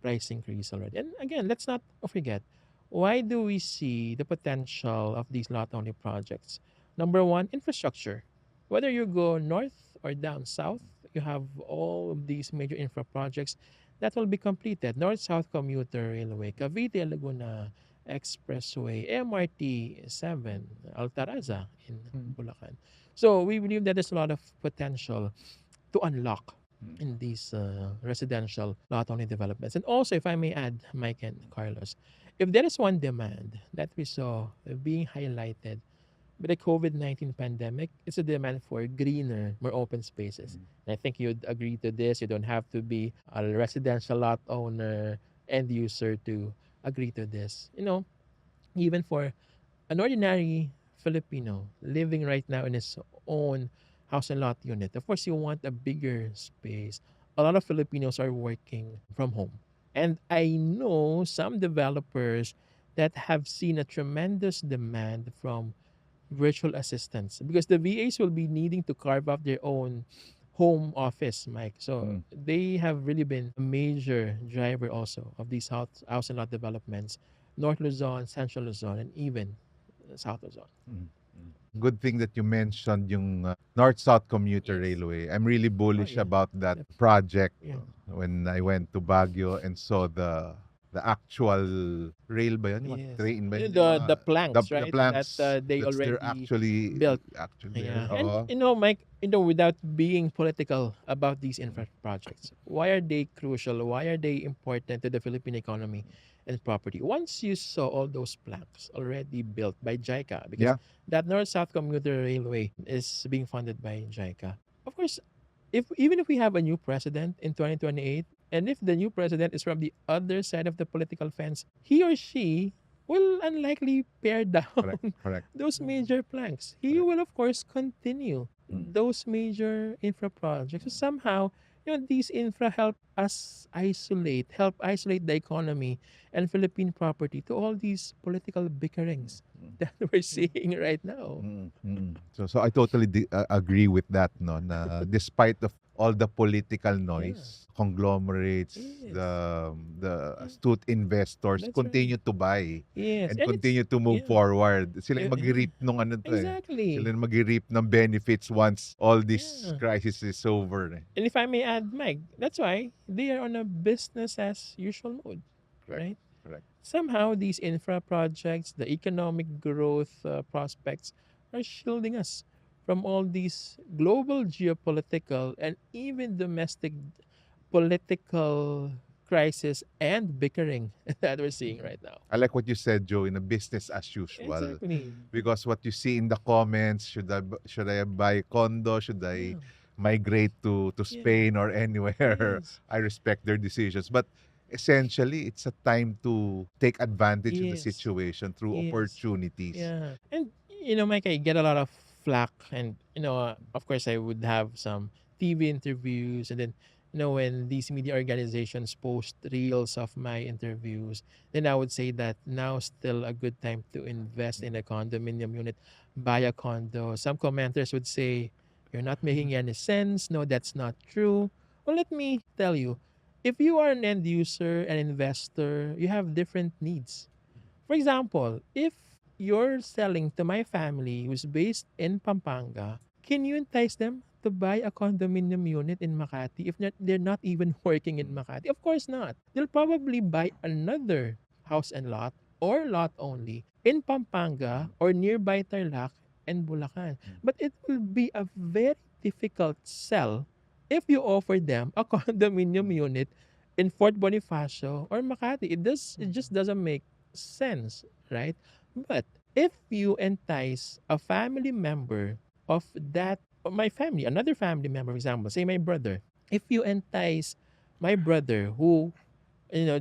price increase already. And again, let's not forget, why do we see the potential of these lot only projects? Number one, infrastructure. Whether you go north or down south, you have all of these major infra projects that will be completed. North-South Commuter Railway, Cavite Laguna Expressway, MRT 7, Altaraza in Mm. Bulacan. So we believe that there's a lot of potential to unlock Mm. in these residential lot only developments. And also, if I may add, Mike and Carlos, if there is one demand that we saw being highlighted by the COVID-19 pandemic, it's a demand for greener, more open spaces. And I think you'd agree to this. You don't have to be a residential lot owner, end user to agree to this. Even for an ordinary Filipino living right now in his own house and lot unit, of course, you want a bigger space. A lot of Filipinos are working from home. And I know some developers that have seen a tremendous demand from virtual assistants because the VAs will be needing to carve out their own home office, Mike. So they have really been a major driver also of these house and lot developments, North Luzon, Central Luzon, and even South Luzon. Good thing that you mentioned yung North-South Commuter Yes. Railway. I'm really bullish yeah. about that Yep. project Yeah. when I went to Baguio and saw the actual rail ba yun? Yung mga Yes. train ba yun? The planks, the right? planks That they that's already they're actually built. actually Yeah. there. And Oo. Mike, without being political about these infra projects, why are they crucial? Why are they important to the Philippine economy and property? Once you saw all those planks already built by JICA, because Yeah. that North-South Commuter Railway is being funded by JICA. Of course, even if we have a new president in 2028, and if the new president is from the other side of the political fence, he or she will unlikely pare down Correct. those major planks. He Correct. will, of course, continue Mm. those major infra projects. So somehow, These infra help isolate the economy and Philippine property to all these political bickerings that we're seeing right now. So I totally agree with that, no, na despite of all the political Yeah. noise, conglomerates, Yes. the Yeah. astute investors That's right. continue to buy Yes. and And it's continue to move yeah. forward. Sila yung Yeah. mag-reap nung ano to eh. Sila Exactly. yung mag-reap ng benefits once all this Yeah. crisis is over. Eh. And if I may add, Mike, that's why they are on a business as usual mode, Correct. right? Correct. Somehow these infra projects, the economic growth prospects are shielding us from all these global geopolitical and even domestic political crisis and bickering that we're seeing right now. I like what you said, Joe, in a business as usual. Exactly. Because what you see in the comments, should I buy condo? Should I Yeah. migrate to Yeah. Spain or anywhere? Yes. I respect their decisions. But essentially, it's a time to take advantage of the Yes. situation through Yes. opportunities. Yeah. And Mike, I get a lot of flack, and of course, I would have some TV interviews, and then when these media organizations post reels of my interviews, then I would say that now still a good time to invest in a condominium unit, buy a condo. Some commenters would say you're not making any sense. No, that's not true. Well, let me tell you, if you are an end user, an investor, you have different needs. For example, if you're selling to my family who's based in Pampanga, can you entice them to buy a condominium unit in Makati if they're not even working in Makati? Of course not. They'll probably buy another house and lot or lot only in Pampanga or nearby Tarlac and Bulacan. But it will be a very difficult sell if you offer them a condominium unit in Fort Bonifacio or Makati. It just doesn't make sense, right? But if you entice a family member of that, my family, another family member, for example, say my brother, if you entice my brother who,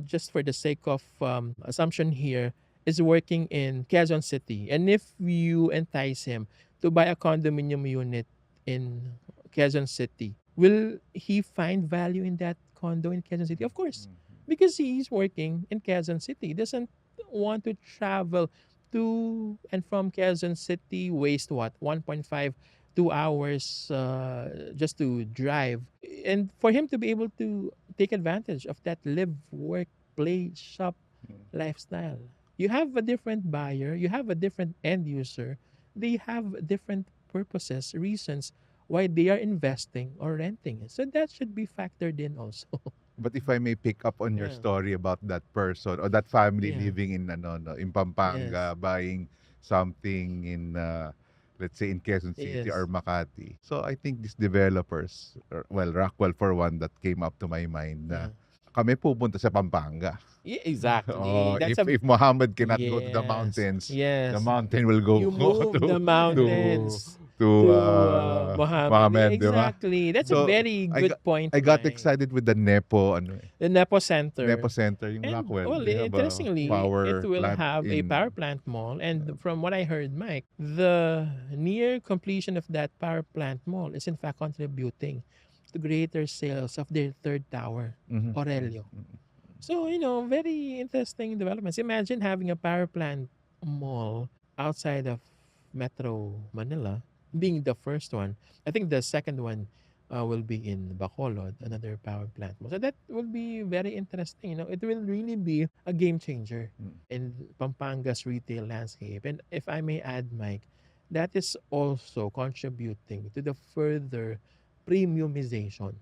just for the sake of assumption here, is working in Quezon City, and if you entice him to buy a condominium unit in Quezon City, will he find value in that condo in Quezon City? Of course, because he's working in Quezon City. He doesn't want to travel to and from Quezon City, waste what, 1.5, 2 hours just to drive. And for him to be able to take advantage of that live, work, play, shop lifestyle. You have a different buyer, you have a different end user. They have different purposes, reasons why they are investing or renting. So that should be factored in also. But if I may pick up on your Yeah. story about that person or that family Yeah. living in no, in Yes. Pampanga, buying something in let's say in Quezon City Yes. or Makati. So I think these developers, well, Rockwell for one, that came up to my mind na Yeah. kami pupunta sa Pampanga. Yeah, exactly. Oh, That's if a Muhammad cannot go to the yes. mountains, the Yes. mountain will go You move to the to mountains to Mohammed. Mohammed, di ba? Exactly. That's a So very I good got point, I got Mike. excited with the Nepo The Nepo Center. Nepo Center, yung And Rockwell. well, They have a interestingly, it power will plant have a in power plant mall. And from what I heard, Mike, the near completion of that power plant mall is in fact contributing to greater sales of their third tower, Mhm. Aurelio. So, very interesting developments. Imagine having a power plant mall outside of Metro Manila, being the first one. I think the second one will be in Bacolod, another power plant mall. So that will be very interesting. It will really be a game changer Mm. in Pampanga's retail landscape. And if I may add, Mike, that is also contributing to the further premiumization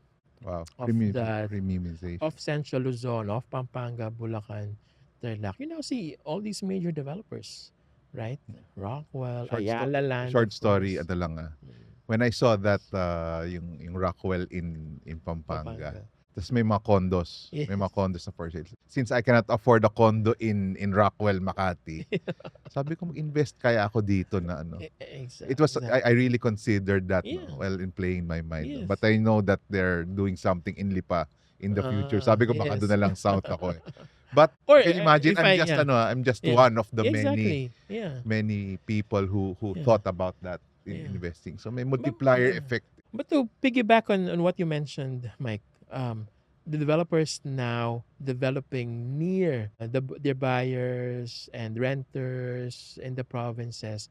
Wow. of that Premiumization. of Central Luzon, of Pampanga, Bulacan, Tarlac. You now see all these major developers, right? Rockwell, Ayala Land, Short of story, course. ano lang When I saw that yung Rockwell in Pampanga, Pampanga. tas may mga condos. Yes. May mga condos na for sale. Since I cannot afford a condo in Rockwell, Makati, sabi ko mag-invest kaya ako dito na ano. It was I really considered that Yeah. well in playing my mind. Yes. But I know that they're doing something in Lipa in the future. Sabi ko baka Yes. doon na lang south ako eh. But Or can you imagine if I, I'm just yeah. one of the Exactly. Yeah. many people who Yeah. thought about that in Yeah. investing. So may multiplier yeah. effect. But to piggyback on what you mentioned, Mike, the developers now developing near their buyers and renters in the provinces.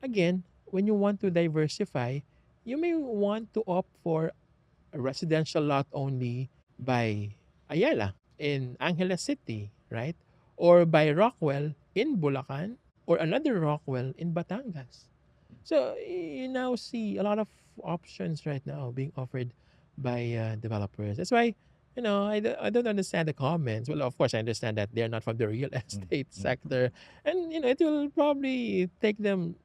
Again, when you want to diversify, you may want to opt for a residential lot only by Ayala in Angeles City, right? Or by Rockwell in Bulacan, or another Rockwell in Batangas. So you now see a lot of options right now being offered by developers. That's why, I don't understand the comments. Well, of course, I understand that they're not from the real estate sector. And, it will probably take them,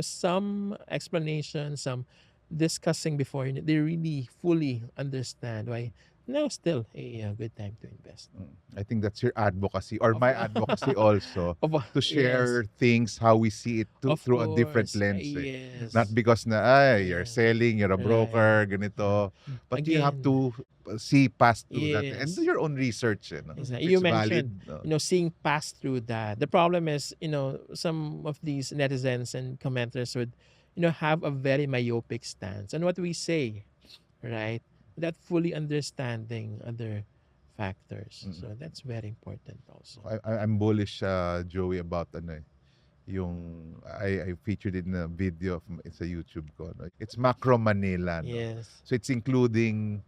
some explanation, some discussing before they really fully understand why now still a good time to invest. I think that's your advocacy or Of, my advocacy also to yes, share things how we see it of through a different course. lens. Not Yes. because na you're Yeah. selling, you're a Right. broker, ganito. But you have Again, to see past through that and do yes. your own research. If Exactly. You it's valid. mentioned, seeing past through that. The problem is, some of these netizens and commenters would, have a very myopic stance on what we say, right? Without fully understanding other factors. Mm. So that's very important also. I'm bullish, Joey, about yung I featured in a video it's a YouTube ko. No? It's macro Manila, no. Yes. So it's including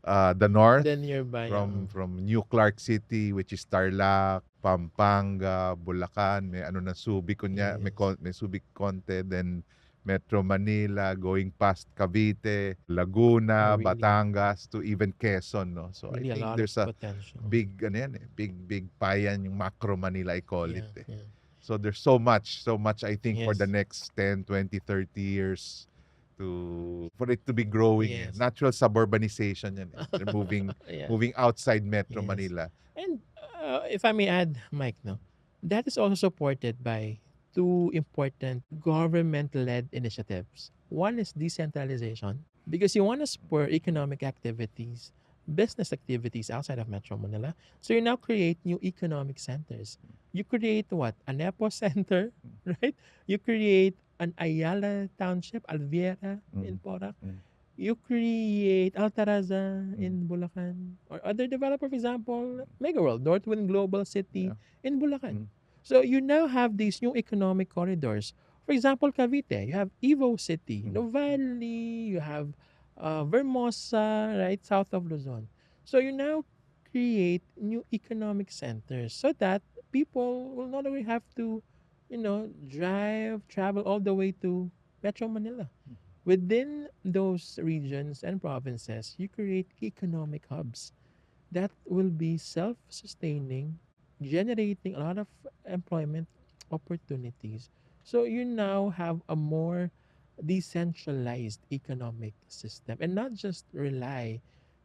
the north The nearby. from New Clark City, which is Tarlac, Pampanga, Bulacan, may ano na Subic kunya, Yes. may Subic konte, then Metro Manila going past Cavite, Oh, Laguna, really? Batangas to even Quezon, no. So I Really a think lot of there's a potential. big ano yan, big payan yung macro Manila, I call it. Yeah, yeah. So there's so much I think for the Yes. next 10, 20, 30 years for it to be growing. Yes. Natural suburbanization yan. They're Yeah. moving outside Metro Yes. Manila. And if I may add, Mike, no, that is also supported by two important government-led initiatives. One is decentralization, because you want to spur economic activities, business activities outside of Metro Manila. So you now create new economic centers. You create what? A Nepo center, right? You create an Ayala township, Alviera in Porac. Mm. You create Altaraza Mm. in Bulacan, or other developer, for example, Mega World, Northwind Global City Yeah. in Bulacan. Mm. So you now have these new economic corridors. For example, Cavite, you have Evo City, Mm. Nuvali, you have Vermosa, right, south of Luzon. So you now create new economic centers so that people will not only have to, travel all the way to Metro Manila. Within those regions and provinces, you create economic hubs that will be self-sustaining, generating a lot of employment opportunities. So you now have a more decentralized economic system and not just rely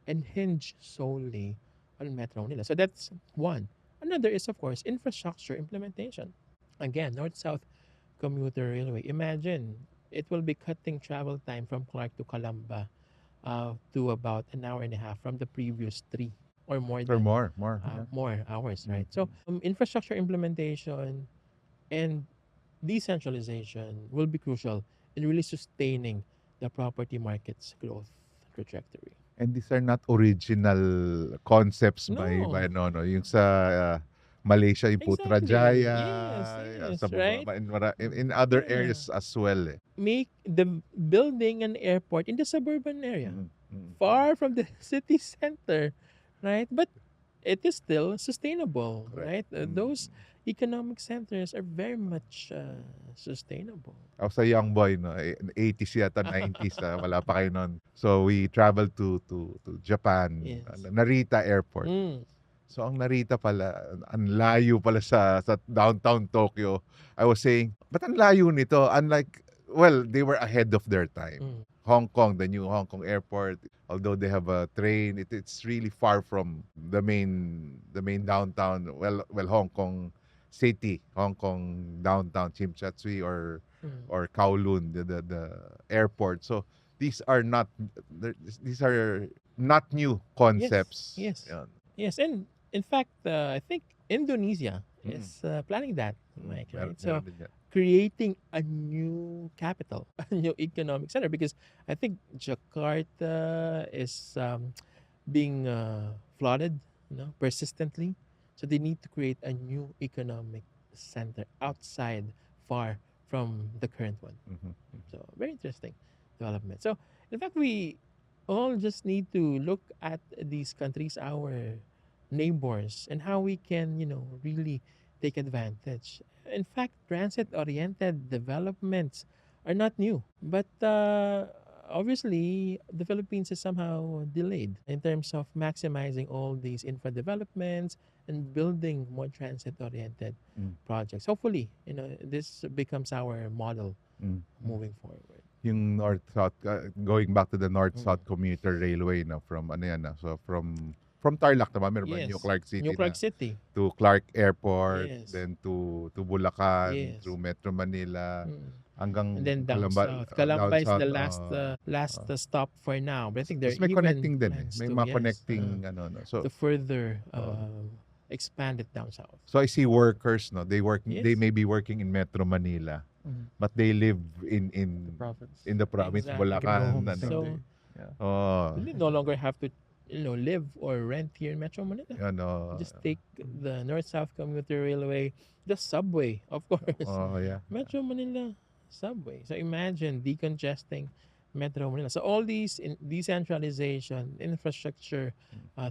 and hinge solely on Metro Manila. So that's one. Another is, of course, infrastructure implementation. Again, North-South Commuter Railway. Imagine it will be cutting travel time from Clark to Calamba to about an hour and a half from the previous three, or more Or than more. Yeah. more hours, Mm. right? So infrastructure implementation and decentralization will be crucial in really sustaining the property market's growth trajectory. And these are not original concepts by No, no yung sa Malaysia yung exactly. Putrajaya, Yes, sa yes, baba right? in other Yeah. areas as well. Make the building an airport in the suburban area, Mm. Mm. far from the city center, right? But it is still sustainable, Correct. right? Those economic centers are very much sustainable. Ako sa young boy, no, 80s yata, 90s, wala pa kayo nun. So we traveled to Japan, Yes. Narita Airport. Mm. So ang Narita pala, ang layo pala sa downtown Tokyo. I was saying, ba't ang layo nito? Unlike, well, they were ahead of their time. Mm. Hong Kong, the new Hong Kong airport, although they have a train, it's really far from the main downtown. Well, Hong Kong City, Hong Kong downtown, Chimchatsui Mm. or Kowloon, the airport. So these are not new Yes, concepts. yes, Yan. yes. And in fact, I think Indonesia Mm. is planning that, Mike, right? Meron So din yan. creating a new capital, a new economic center, because I think Jakarta is being flooded, persistently. So they need to create a new economic center outside, far from the current one. Mhm. So very interesting development. So in fact, we all just need to look at these countries, our neighbors, and how we can, really take advantage. In fact, transit-oriented developments are not new, but obviously the Philippines is somehow delayed in terms of maximizing all these infra developments and building more transit-oriented Mm. projects. Hopefully, this becomes our model Mm. moving forward. Yung north-south, going back to the north-south Mm. commuter railway, no, from ano yan, no? So from Tarlac naman, meron ba? New Yes. Clark City New Clark na City. to Clark Airport, Yes. then to Bulacan, Yes. through Metro Manila, Mm. hanggang And then down Calamba, south. down Calamba is south. the last stop for now. But I think there Tapos may even connecting din eh. plans May to, mga yes, connecting ano, no. to So further expand it down south. I see workers, no. They Yes. may be working in Metro Manila, but they live in Province. in the province, Exactly. They can go home Bulacan, the same ano. So day. Yeah. Oh, they no longer have to, live or rent here in Metro Manila. ano. Just take the north-south commuter railway, the subway, of course. Oh, yeah. Metro Manila subway. So imagine decongesting Metro Manila. So all these decentralization, infrastructure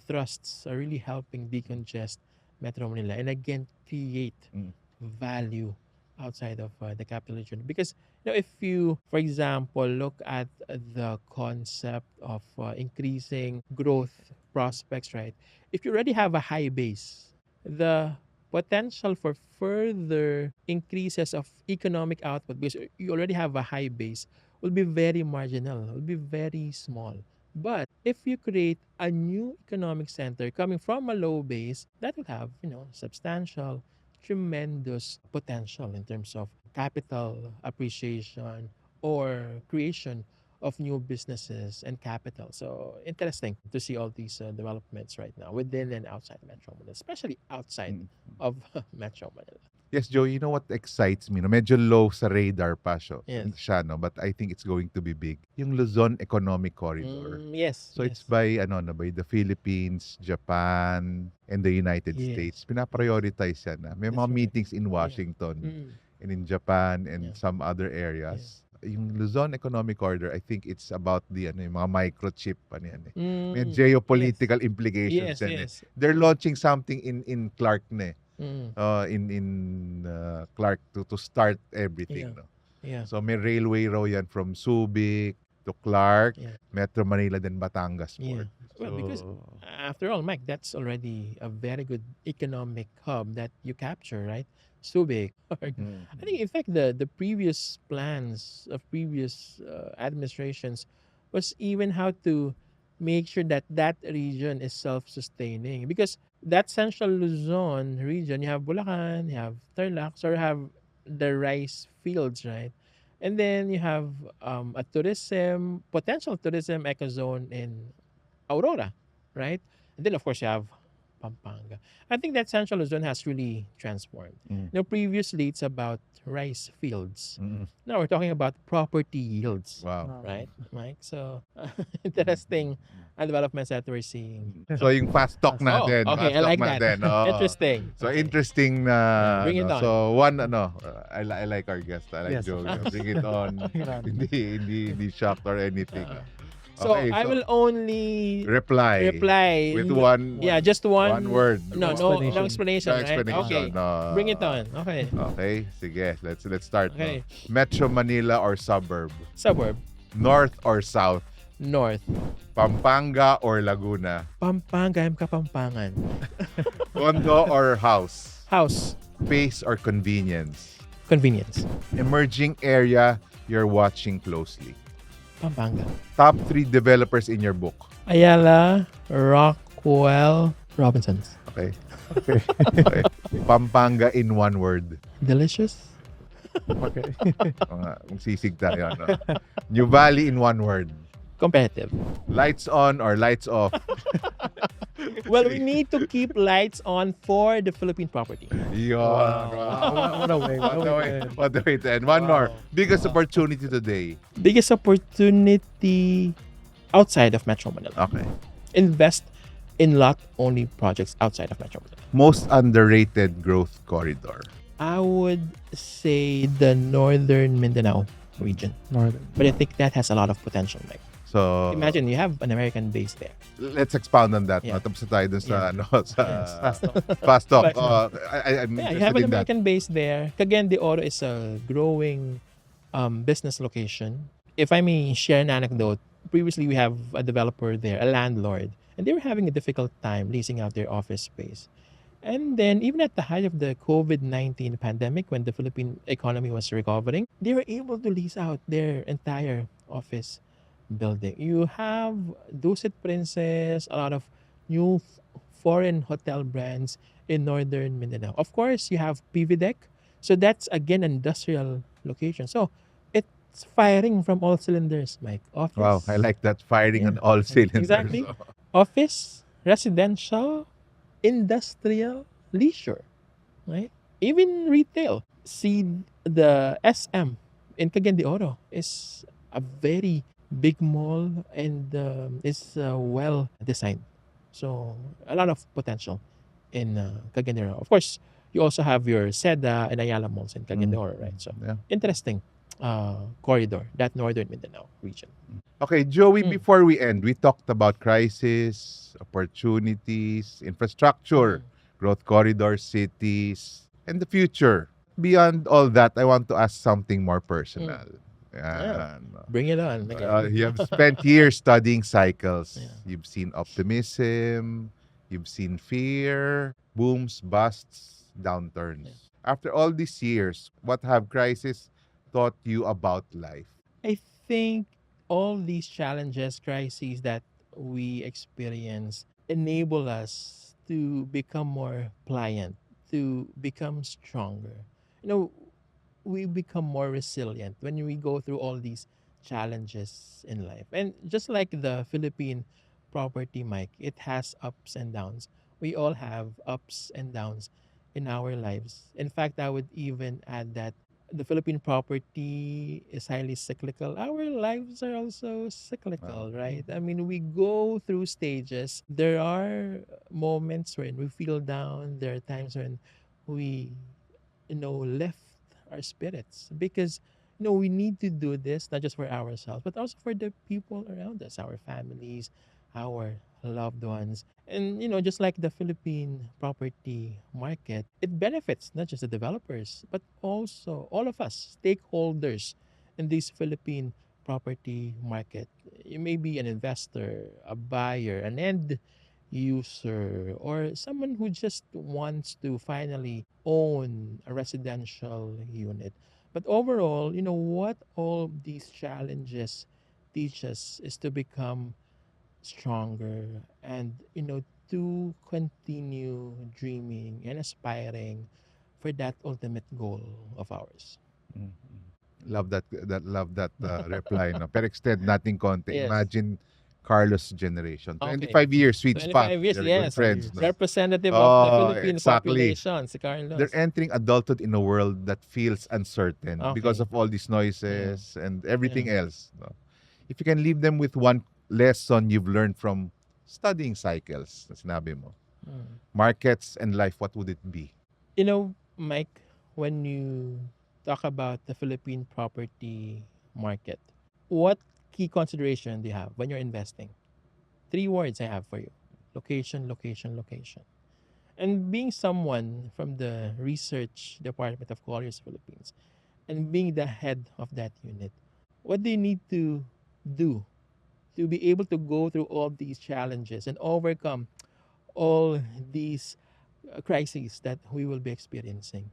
thrusts are really helping decongest Metro Manila and again create Mm. value outside of the capital region. Because if you, for example, look at the concept of increasing growth prospects, right? If you already have a high base, the potential for further increases of economic output, because you already have a high base, will be very marginal, will be very small. But if you create a new economic center coming from a low base, that will have, substantial, tremendous potential in terms of capital appreciation or creation of new businesses and capital. So interesting to see all these developments right now within and outside Metro Manila, especially outside Mm. of Metro Manila. Yes, Joey, you know what excites me? No? Medyo low sa radar pa Yes. siya, no? But I think it's going to be big. Yung Luzon Economic Corridor. Yes. So yes. it's by by the Philippines, Japan, and the United Yes. States. Pinaprioritize yan. May That's mga right. meetings in Washington and in Japan and Yeah. some other areas. Yung Luzon Economic Corridor, I think it's about the yung mga microchip yan eh. May geopolitical implications Yes. yan eh. Yes. They're launching something in Clark na eh. Mm. In Clark to start everything, no. Yeah. So may railway raw yan from Subic to Clark, Yeah. Metro Manila, then Batangas Yeah. Port. Well, because So, after all, Mike, that's already a very good economic hub that you capture, right? Subic. I think, in fact, the previous plans of previous administrations was even how to make sure that that region is self-sustaining. Because that central Luzon region, you have Bulacan, you have Tarlac, so you have the rice fields, right? And then you have a potential tourism ecozone in Aurora, right? And then, of course, you have Pampanga. I think that Central Luzon has really transformed. Previously, it's about rice fields. Now we're talking about property yields, wow. right, Mike? So, interesting developments that we're seeing. So yung fast talk natin. Oh, okay, fast I like talk that. natin, oo. Interesting. So Okay. interesting na Bring it on. So one I like our guest. I like Yes. Joey. Bring it on. Bring it on. hindi shocked or anything. So Okay, I will only reply with one just one word. No explanation, No right? explanation. Okay. No. Bring it on. Okay. Okay, sige. Let's start. Okay. No? Metro Manila or suburb? Suburb. North or south? North. Pampanga or Laguna? Pampanga, Kapampangan. Condo or house? House. Space or convenience? Convenience. Emerging area you're watching closely? Pampanga. Top 3 developers in your book? Ayala, Rockwell, Robinsons. Okay. Okay. Pampanga in one word. Delicious. Okay. Sisig tayo. Ano? Nuvali in one word. Competitive. Lights on or lights off? Well, we need to keep lights on for the Philippine property. Yun. Wow. What a way. What a way to end. What a way to end. One more. Wow. Biggest opportunity today. Biggest opportunity outside of Metro Manila. Okay. Invest in lot-only projects outside of Metro Manila. Most underrated growth corridor. I would say the northern Mindanao region. Northern. But I think that has a lot of potential, Mike. So, Imagine you have an American base there. let's expound on that. Yeah. No? Tapos na tayo dun sa, Yeah. ano, sa Yes. Fast talk. fast talk. But- I'm Yeah, you interested have an in that. American base there. Cagayan de Oro is a growing business location. If I may share an anecdote, previously we have a developer there, a landlord, and they were having a difficult time leasing out their office space. And then even at the height of the COVID-19 pandemic, when the Philippine economy was recovering, they were able to lease out their entire office building. You have Dusit Princess, a lot of new foreign hotel brands in northern Mindanao. Of course, you have PV Deck. So that's again an industrial location. So it's firing from all cylinders, Mike. Office, Wow, I like that. Firing on Yeah. all cylinders. Exactly. Office, residential, industrial, leisure, right? Even retail. See, the SM in Cagayan de Oro is a very big mall and is well designed. So a lot of potential in Cagayan de Oro. Of course, you also have your Seda and Ayala malls in Cagayan de Oro, right? So Yeah. interesting corridor, that northern Mindanao region. Okay, Joey, Mm. before we end, we talked about crisis, opportunities, infrastructure, growth corridors, cities, and the future. Beyond all that, I want to ask something more personal. Yan. Bring it on. You have spent years studying cycles. Yeah. You've seen optimism, you've seen fear, booms, busts, downturns. Yeah. After all these years, what have crises taught you about life? I think all these challenges, crises that we experience enable us to become more pliant, to become stronger. You know, we become more resilient when we go through all these challenges in life. And just like the Philippine property, Mike, it has ups and downs. We all have ups and downs in our lives. In fact, I would even add that the Philippine property is highly cyclical. Our lives are also cyclical, right? I mean, we go through stages. There are moments when we feel down. There are times when we, lift our spirits because, we need to do this not just for ourselves, but also for the people around us, our families, our loved ones. And, just like the Philippine property market, it benefits not just the developers, but also all of us, stakeholders in this Philippine property market. You may be an investor, a buyer, an end user, or someone who just wants to finally own a residential unit. But overall, what all these challenges teach us is to become stronger and to continue dreaming and aspiring for that ultimate goal of ours. Love that reply. No? Per extend nating konti. Yes. Imagine Carlos' generation. Okay. 25 years, sweet spot. 25 years, They're yes. good friends. No? Representative of Oh, the Philippine exactly. population, si Carlos. They're entering adulthood in a world that feels uncertain Okay. because of all these noises and everything else. No? If you can leave them with one lesson you've learned from studying cycles, na sinabi mo, markets and life, what would it be? Mike, when you talk about the Philippine property market, what key consideration do you have when you're investing? 3 words I have for you: location, location, location. And being someone from the research department of Colliers Philippines and being the head of that unit, what do you need to do to be able to go through all these challenges and overcome all these crises that we will be experiencing?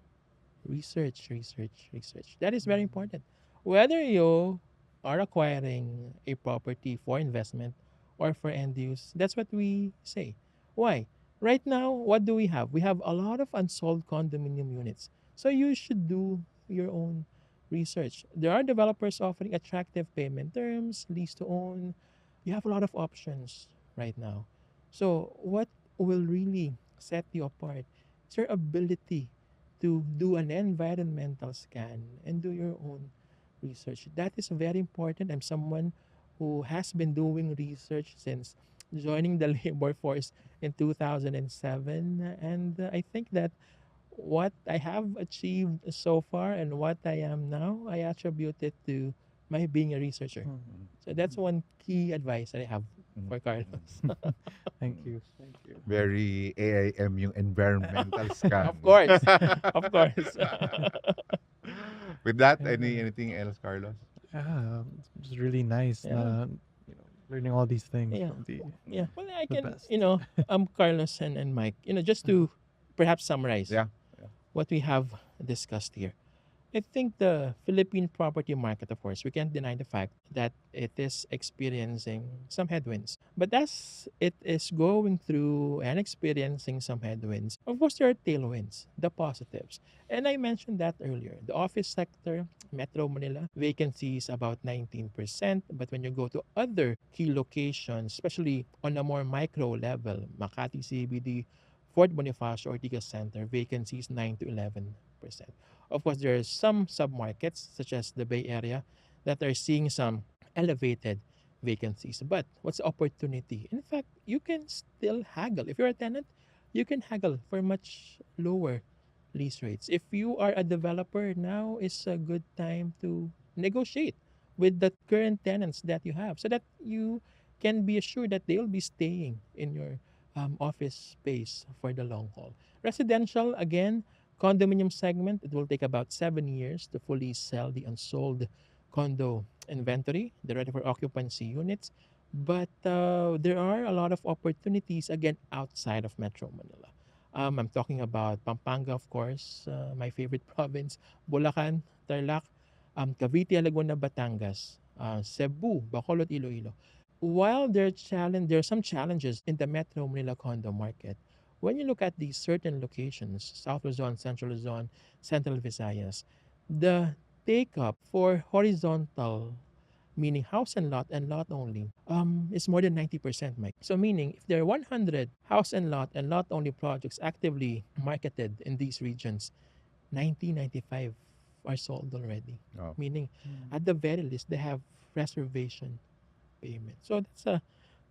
Research, research, research. That is very important. Whether you are acquiring a property for investment or for end use, that's what we say. Why? Right now, what do we have? We have a lot of unsold condominium units. So you should do your own research. There are developers offering attractive payment terms, lease to own. You have a lot of options right now. So what will really set you apart is your ability to do an environmental scan and do your own research. That is very important. I'm someone who has been doing research since joining the labor force in 2007, and I think that what I have achieved so far and what I am now, I attribute it to my being a researcher. Mm. So that's one key advice that I have Mhm. for Carlos. Thank you. Thank you. Very AIM yung environmental scan. Of course. Of course. With that, And anything else, Carlos? it's really nice Yeah. na learning all these things Yeah. from Yeah. Well, I the can, best. Carlos and Mike, just to perhaps summarize Yeah. Yeah. what we have discussed here. I think the Philippine property market, of course, we can't deny the fact that it is experiencing some headwinds. But as it is going through and experiencing some headwinds, of course, there are tailwinds, the positives. And I mentioned that earlier. The office sector, Metro Manila, vacancy is about 19%. But when you go to other key locations, especially on a more micro level, Makati CBD, Fort Bonifacio, Ortigas Center, vacancy is 9 to 11%. Of course, there are some submarkets, such as the Bay Area, that are seeing some elevated vacancies. But what's the opportunity? In fact, you can still haggle. If you're a tenant, you can haggle for much lower lease rates. If you are a developer, now is a good time to negotiate with the current tenants that you have so that you can be assured that they'll be staying in your office space for the long haul. Residential, again, condominium segment, it will take about 7 years to fully sell the unsold condo inventory. They're ready for occupancy units. But there are a lot of opportunities, again, outside of Metro Manila. I'm talking about Pampanga, of course, my favorite province, Bulacan, Tarlac, Cavite, Laguna, Batangas, Cebu, Bacolod, Iloilo. While there are some challenges in the Metro Manila condo market, when you look at these certain locations, South Luzon, Central Luzon, Central Visayas, the take up for horizontal, meaning house and lot only, is more than 90%, Mike. So meaning if there are 100 house and lot only projects actively marketed in these regions, 95 are sold already. Oh. Meaning at the very least they have reservation payment. So that's a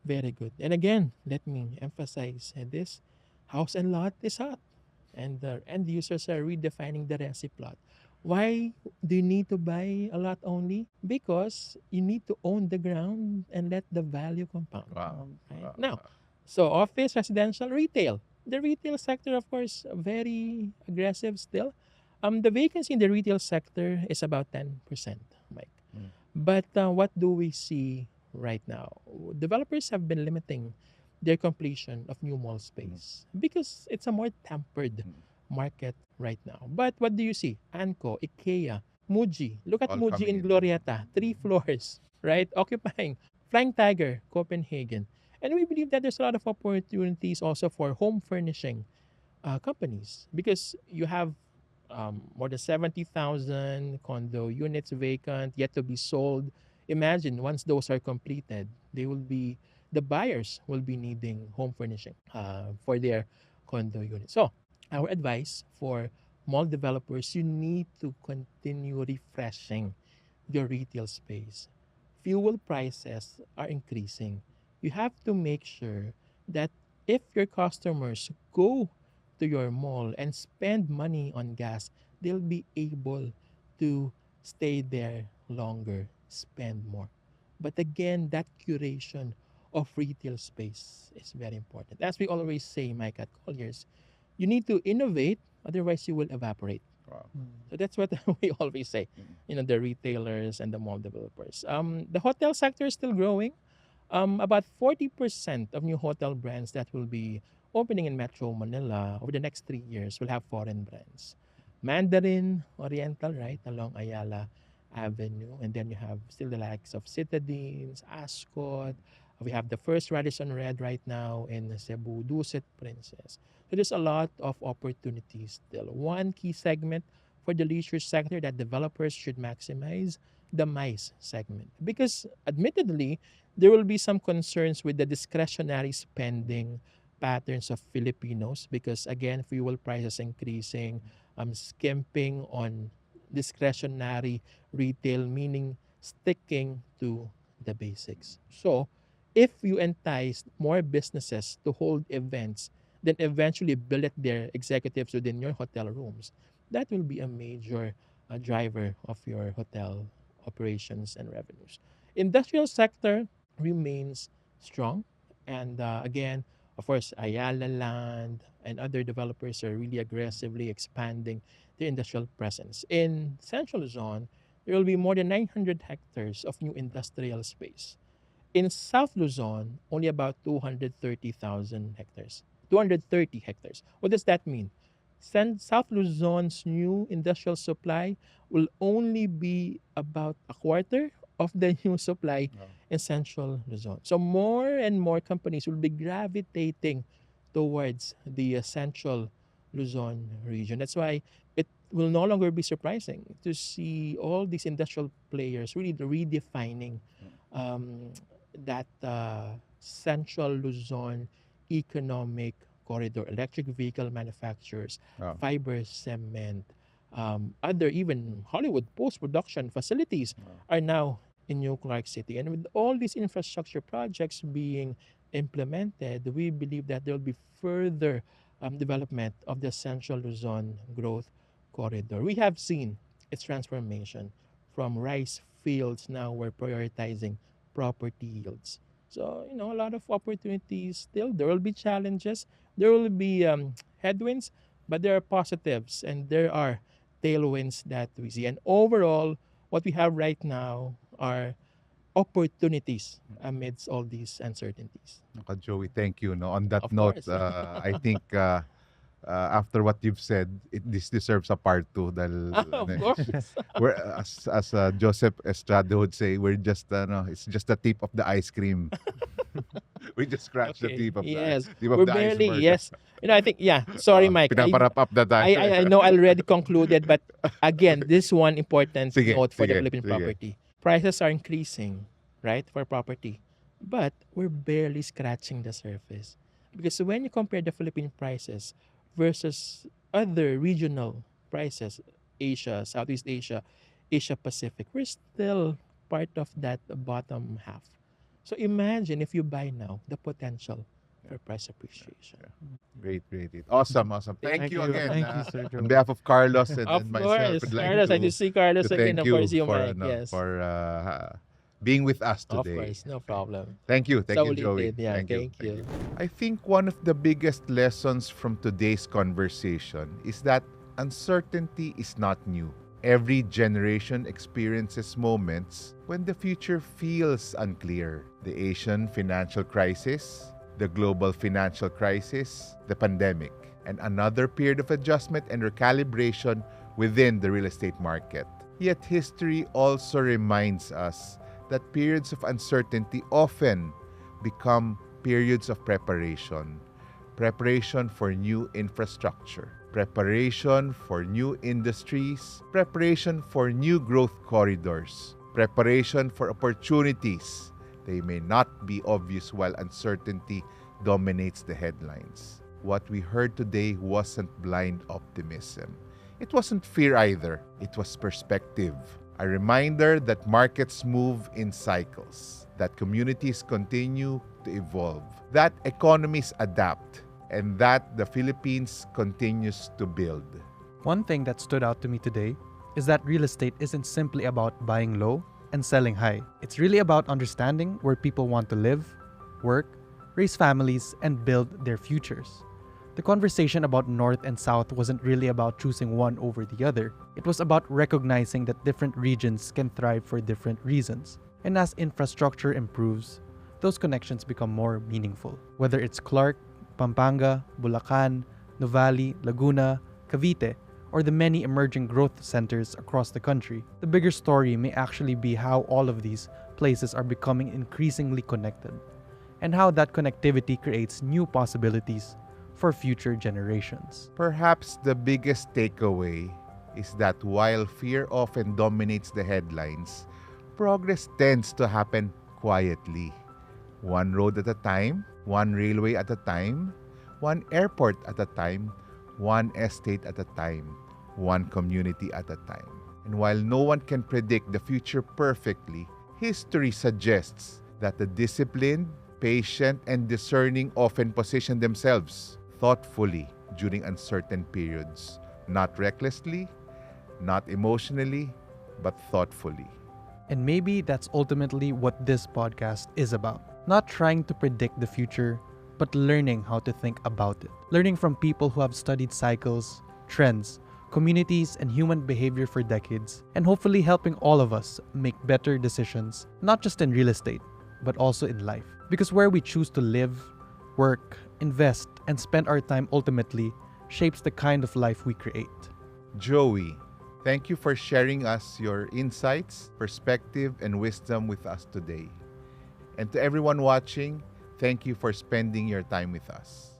very good. And again, let me emphasize this, house and lot is hot. And the end users are redefining the resi plot. Why do you need to buy a lot only? Because you need to own the ground and let the value compound. Wow. Right? Wow. Now, so office, residential, retail. The retail sector, of course, very aggressive still. The vacancy in the retail sector is about 10%, Mike. Mm. But what do we see right now? Developers have been limiting their completion of new mall space because it's a more tempered Mm. market right now. But what do you see? Anco, IKEA, Muji. Look at All Muji coming in in. Glorieta, 3 floors, right? Occupying. Flying Tiger, Copenhagen. And we believe that there's a lot of opportunities also for home furnishing companies because you have more than 70,000 condo units vacant yet to be sold. Imagine once those are completed, the buyers will be needing home furnishing for their condo units. So our advice for mall developers, you need to continue refreshing your retail space. Fuel prices are increasing. You have to make sure that if your customers go to your mall and spend money on gas, they'll be able to stay there longer, spend more. But again, that curation of retail space is very important. As we always say, Mike, at Colliers, you need to innovate, otherwise you will evaporate. Wow. So that's what we always say, the retailers and the mall developers. The hotel sector is still growing. About 40% of new hotel brands that will be opening in Metro Manila over the next 3 years will have foreign brands. Mandarin, Oriental, right, along Ayala Avenue. And then you have still the likes of Citadines, Ascot. We have the first Radisson Red right now in Cebu, Dusit Princess. So there's a lot of opportunities still. One key segment for the leisure sector that developers should maximize, the MICE segment. Because admittedly, there will be some concerns with the discretionary spending patterns of Filipinos because again, fuel prices increasing, skimping on discretionary retail, meaning sticking to the basics. So, if you entice more businesses to hold events, then eventually billet their executives within your hotel rooms, that will be a major driver of your hotel operations and revenues. Industrial sector remains strong, and again, of course, Ayala Land and other developers are really aggressively expanding their industrial presence. In Central Luzon, there will be more than 900 hectares of new industrial space. In South Luzon, only about 230,000 hectares. 230 hectares. What does that mean? South Luzon's new industrial supply will only be about a quarter of the new supply in Central Luzon. So more and more companies will be gravitating towards the Central Luzon region. That's why it will no longer be surprising to see all these industrial players really redefining um, that Central Luzon economic corridor, electric vehicle manufacturers, Oh. fiber cement, other even Hollywood post-production facilities are now in New Clark City. And with all these infrastructure projects being implemented, we believe that there will be further development of the Central Luzon growth corridor. We have seen its transformation from rice fields. Now we're prioritizing property yields. So, a lot of opportunities still. There will be challenges, there will be headwinds, but there are positives and there are tailwinds that we see. And overall, what we have right now are opportunities amidst all these uncertainties. Naka, Joey, thank you. No, on that Of note, course. I think after what you've said, this deserves a part two. Dahil, Of course. we're, as Joseph Estrada would say, we're just it's just the tip of the ice cream. We just scratched the Okay. tip of Yes. tip of We're the barely, iceberg. yes. I think, yeah. Sorry, Mike. Pinaparap up na tayo. I know I already concluded, but again, this one important Sige, note for the sige, Philippine sige. property. Prices are increasing, right, for property. But we're barely scratching the surface. Because when you compare the Philippine prices versus other regional prices, Asia, Southeast Asia, Asia Pacific, we're still part of that bottom half. So imagine if you buy now, the potential for price appreciation. Great. Awesome. Thank you again. Thank you, Sir Joey. On behalf of Carlos and, Of myself, course, would like Carlos. I to, just see Carlos to again. thank Of course, you you, for, Mike. Yes. being with us Of today. course, no problem. Thank you, So Joey. ulitin. Yeah, thank you. I think one of the biggest lessons from today's conversation is that uncertainty is not new. Every generation experiences moments when the future feels unclear. The Asian financial crisis, the global financial crisis, the pandemic, and another period of adjustment and recalibration within the real estate market. Yet history also reminds us that periods of uncertainty often become periods of preparation. Preparation for new infrastructure, preparation for new industries, preparation for new growth corridors, preparation for opportunities. They may not be obvious while uncertainty dominates the headlines. What we heard today wasn't blind optimism. It wasn't fear either. It was perspective. A reminder that markets move in cycles, that communities continue to evolve, that economies adapt, and that the Philippines continues to build. One thing that stood out to me today is that real estate isn't simply about buying low and selling high. It's really about understanding where people want to live, work, raise families, and build their futures. The conversation about North and South wasn't really about choosing one over the other. It was about recognizing that different regions can thrive for different reasons. And as infrastructure improves, those connections become more meaningful. Whether it's Clark, Pampanga, Bulacan, Nuvali, Laguna, Cavite, or the many emerging growth centers across the country, the bigger story may actually be how all of these places are becoming increasingly connected, and how that connectivity creates new possibilities for future generations. Perhaps the biggest takeaway is that while fear often dominates the headlines, progress tends to happen quietly. One road at a time, one railway at a time, one airport at a time, one estate at a time, one community at a time. And while no one can predict the future perfectly, history suggests that the disciplined, patient, and discerning often position themselves thoughtfully during uncertain periods, not recklessly, not emotionally, but thoughtfully. And maybe that's ultimately what this podcast is about. Not trying to predict the future, but learning how to think about it. Learning from people who have studied cycles, trends, communities, and human behavior for decades, and hopefully helping all of us make better decisions, not just in real estate, but also in life. Because where we choose to live, work, invest, and spend our time ultimately shapes the kind of life we create. Joey, thank you for sharing us your insights, perspective, and wisdom with us today. And to everyone watching, thank you for spending your time with us.